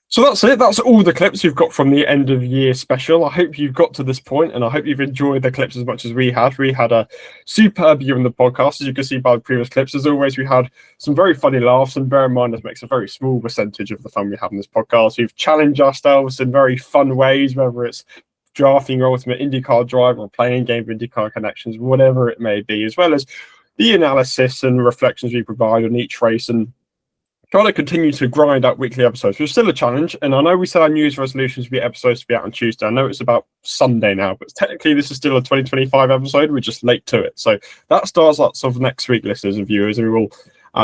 So that's it. That's all the clips we've got from the end of year special. I hope you've got to this point, and I hope you've enjoyed the clips as much as we had. We had a superb year in the podcast, as you can see by the previous clips. As always, we had some very funny laughs, and bear in mind this makes a very small percentage of the fun we have in this podcast. We've challenged ourselves in very fun ways, whether it's drafting your ultimate IndyCar driver or playing game of IndyCar connections, whatever it may be, as well as the analysis and reflections we provide on each race, and trying to continue to grind out weekly episodes, which is still a challenge. And I know we said our New Year's resolutions would be episodes to be out on Tuesday. I know it's about Sunday now, but technically this is still a 2025 episode. We're just late to it. So that starts lots of next week, listeners and viewers, and we will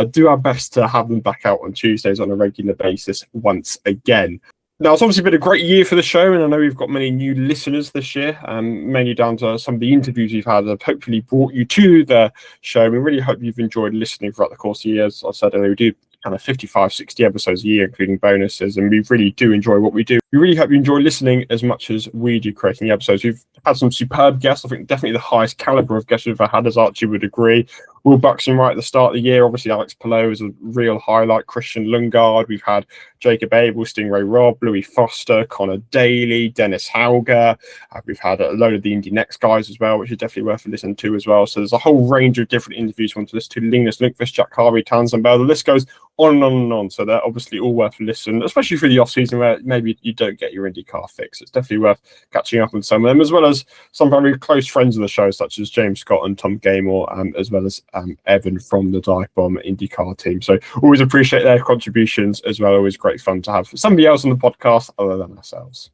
do our best to have them back out on Tuesdays on a regular basis once again. Now, it's obviously been a great year for the show, and I know we've got many new listeners this year, mainly down to some of the interviews we've had that have hopefully brought you to the show. We really hope you've enjoyed listening throughout the course of the year. As I said earlier, we do kind of 55, 60 episodes a year, including bonuses, and we really do enjoy what we do. We really hope you enjoy listening as much as we do creating the episodes. We've had some superb guests. I think definitely the highest caliber of guests we've ever had, as Archie would agree. Will Buxton right at the start of the year. Obviously, Alex Palou is a real highlight. Christian Lundgaard. We've had Jacob Abel, Stingray Robb, Louis Foster, Connor Daly, Dennis Hauger. We've had a load of the Indy Next guys as well, which is definitely worth listening to as well. So there's a whole range of different interviews we want to listen to. Linus Lundqvist, Jack Harvey, Townsend Bell. The list goes on and on and on. So they're obviously all worth listening, especially through the off season where maybe you don't get your IndyCar fix. It's definitely worth catching up on some of them, as well as some very close friends of the show, such as James Scott and Tom Gaymore, as well as Evan from the DIVEBOMB IndyCar team. So always appreciate their contributions as well. Always great fun to have somebody else on the podcast other than ourselves.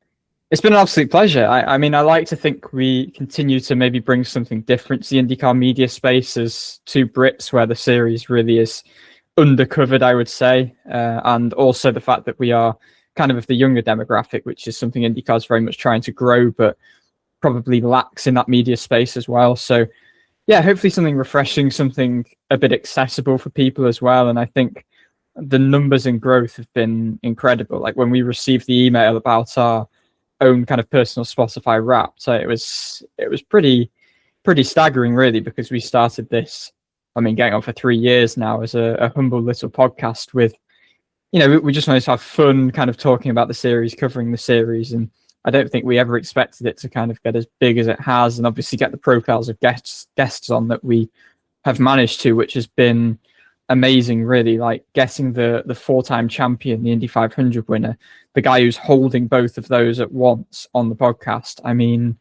It's been an absolute pleasure. I mean, I like to think we continue to maybe bring something different to the IndyCar media space as two Brits, where the series really is undercovered, I would say, and also the fact that we are kind of the younger demographic, which is something IndyCar is very much trying to grow, but probably lacks in that media space as well. So yeah, hopefully something refreshing, something a bit accessible for people as well. And I think the numbers and growth have been incredible. Like when we received the email about our own kind of personal Spotify Wrapped, it was pretty staggering, really, because we started this, I mean, getting on for 3 years now as a humble little podcast with, you know, we just wanted to have fun kind of talking about the series, covering the series. And I don't think we ever expected it to kind of get as big as it has, and obviously get the profiles of guests on that we have managed to, which has been amazing, really. Like getting the 4-time champion, the Indy 500 winner, the guy who's holding both of those at once on the podcast. I mean,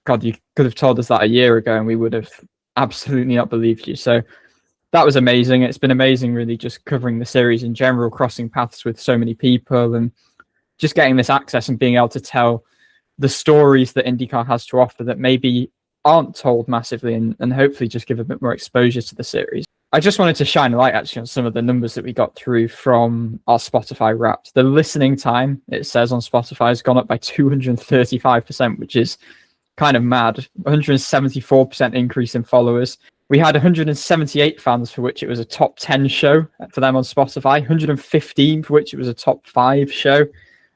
God, you could have told us that a year ago and we would have absolutely not believed you. So that was amazing. It's been amazing, really, just covering the series in general, crossing paths with so many people, and just getting this access and being able to tell the stories that IndyCar has to offer that maybe aren't told massively, and hopefully just give a bit more exposure to the series. I just wanted to shine a light actually on some of the numbers that we got through from our Spotify Wrapped. The listening time, it says on Spotify, has gone up by 235%, which is kind of mad. 174% increase in followers. We had 178 fans for which it was a top 10 show for them on Spotify, 115 for which it was a top 5 show.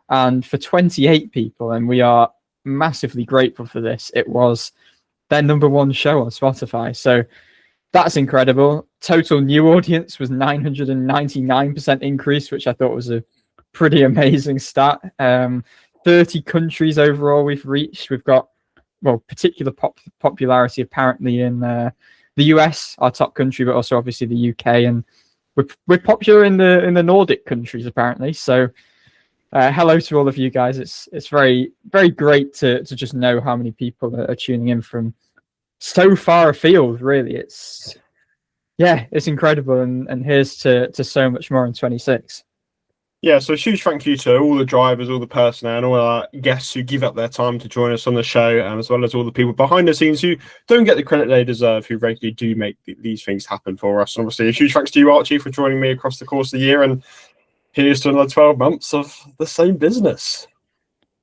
And for 28 people, and we are massively grateful for this, it was their number 1 show on Spotify. So that's incredible. Total new audience was 999% increase, which I thought was a pretty amazing stat. 30 countries overall we've reached. We've got, well, particular popularity apparently in the US, our top country, but also obviously the UK, and we're popular in the Nordic countries apparently. So hello to all of you guys. It's very, very great to just know how many people are tuning in from so far afield, really. It's incredible, and here's to so much more in 26. Yeah, so a huge thank you to all the drivers, all the personnel, and all our guests who give up their time to join us on the show, as well as all the people behind the scenes who don't get the credit they deserve, who regularly do make these things happen for us. And obviously, a huge thanks to you, Archie, for joining me across the course of the year, and here's to another 12 months of the same business.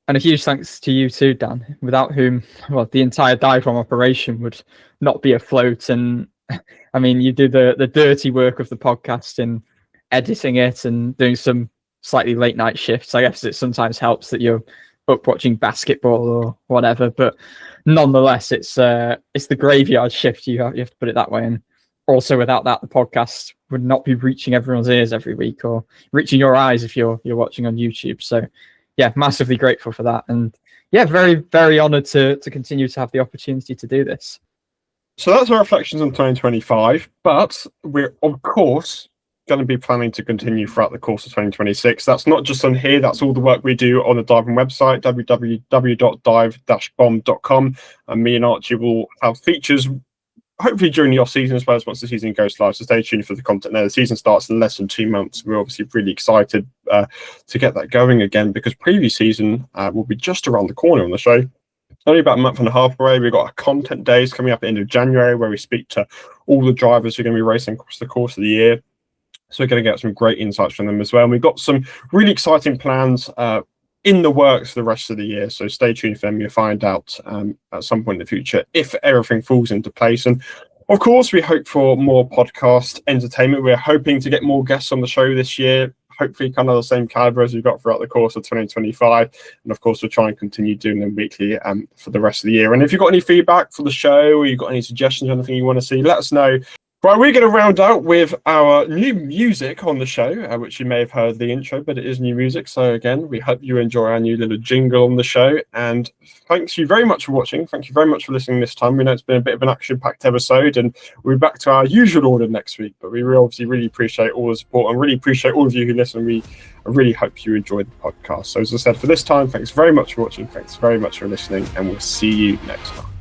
And a huge thanks to you too, Dan, without whom, well, the entire DIVEBOMB operation would not be afloat. And I mean, you do the dirty work of the podcast in editing it and doing some slightly late night shifts. I guess it sometimes helps that you're up watching basketball or whatever, but nonetheless, it's the graveyard shift. You have to put it that way. And also, without that, the podcast would not be reaching everyone's ears every week, or reaching your eyes if you're watching on YouTube. So yeah, massively grateful for that. And yeah, very, very honored to continue to have the opportunity to do this. So that's our reflections on 2025, but we're, of course, going to be planning to continue throughout the course of 2026. That's not just on here, that's all the work we do on the DIVEBOMB website, www.dive-bomb.com. And me and Archie will have features hopefully during the off season, as well as once the season goes live. So stay tuned for the content there. The season starts in less than 2 months. We're obviously really excited to get that going again, because preview season will be just around the corner on the show. Only about a month and a half away. We've got our content days coming up at the end of January, where we speak to all the drivers who are going to be racing across the course of the year. So we're going to get some great insights from them as well. And we've got some really exciting plans in the works for the rest of the year. So stay tuned for them. You'll find out at some point in the future if everything falls into place. And of course, we hope for more podcast entertainment. We're hoping to get more guests on the show this year. Hopefully kind of the same caliber as we've got throughout the course of 2025. And of course, we'll try and continue doing them weekly for the rest of the year. And if you've got any feedback for the show, or you've got any suggestions or anything you want to see, let us know. Right, we're going to round out with our new music on the show, which you may have heard the intro, but it is new music. So again, we hope you enjoy our new little jingle on the show. And thanks you very much for watching. Thank you very much for listening this time. We know it's been a bit of an action-packed episode, and we'll be back to our usual order next week. But we obviously really appreciate all the support and really appreciate all of you who listen. I really hope you enjoyed the podcast. So as I said, for this time, thanks very much for watching. Thanks very much for listening, and we'll see you next time.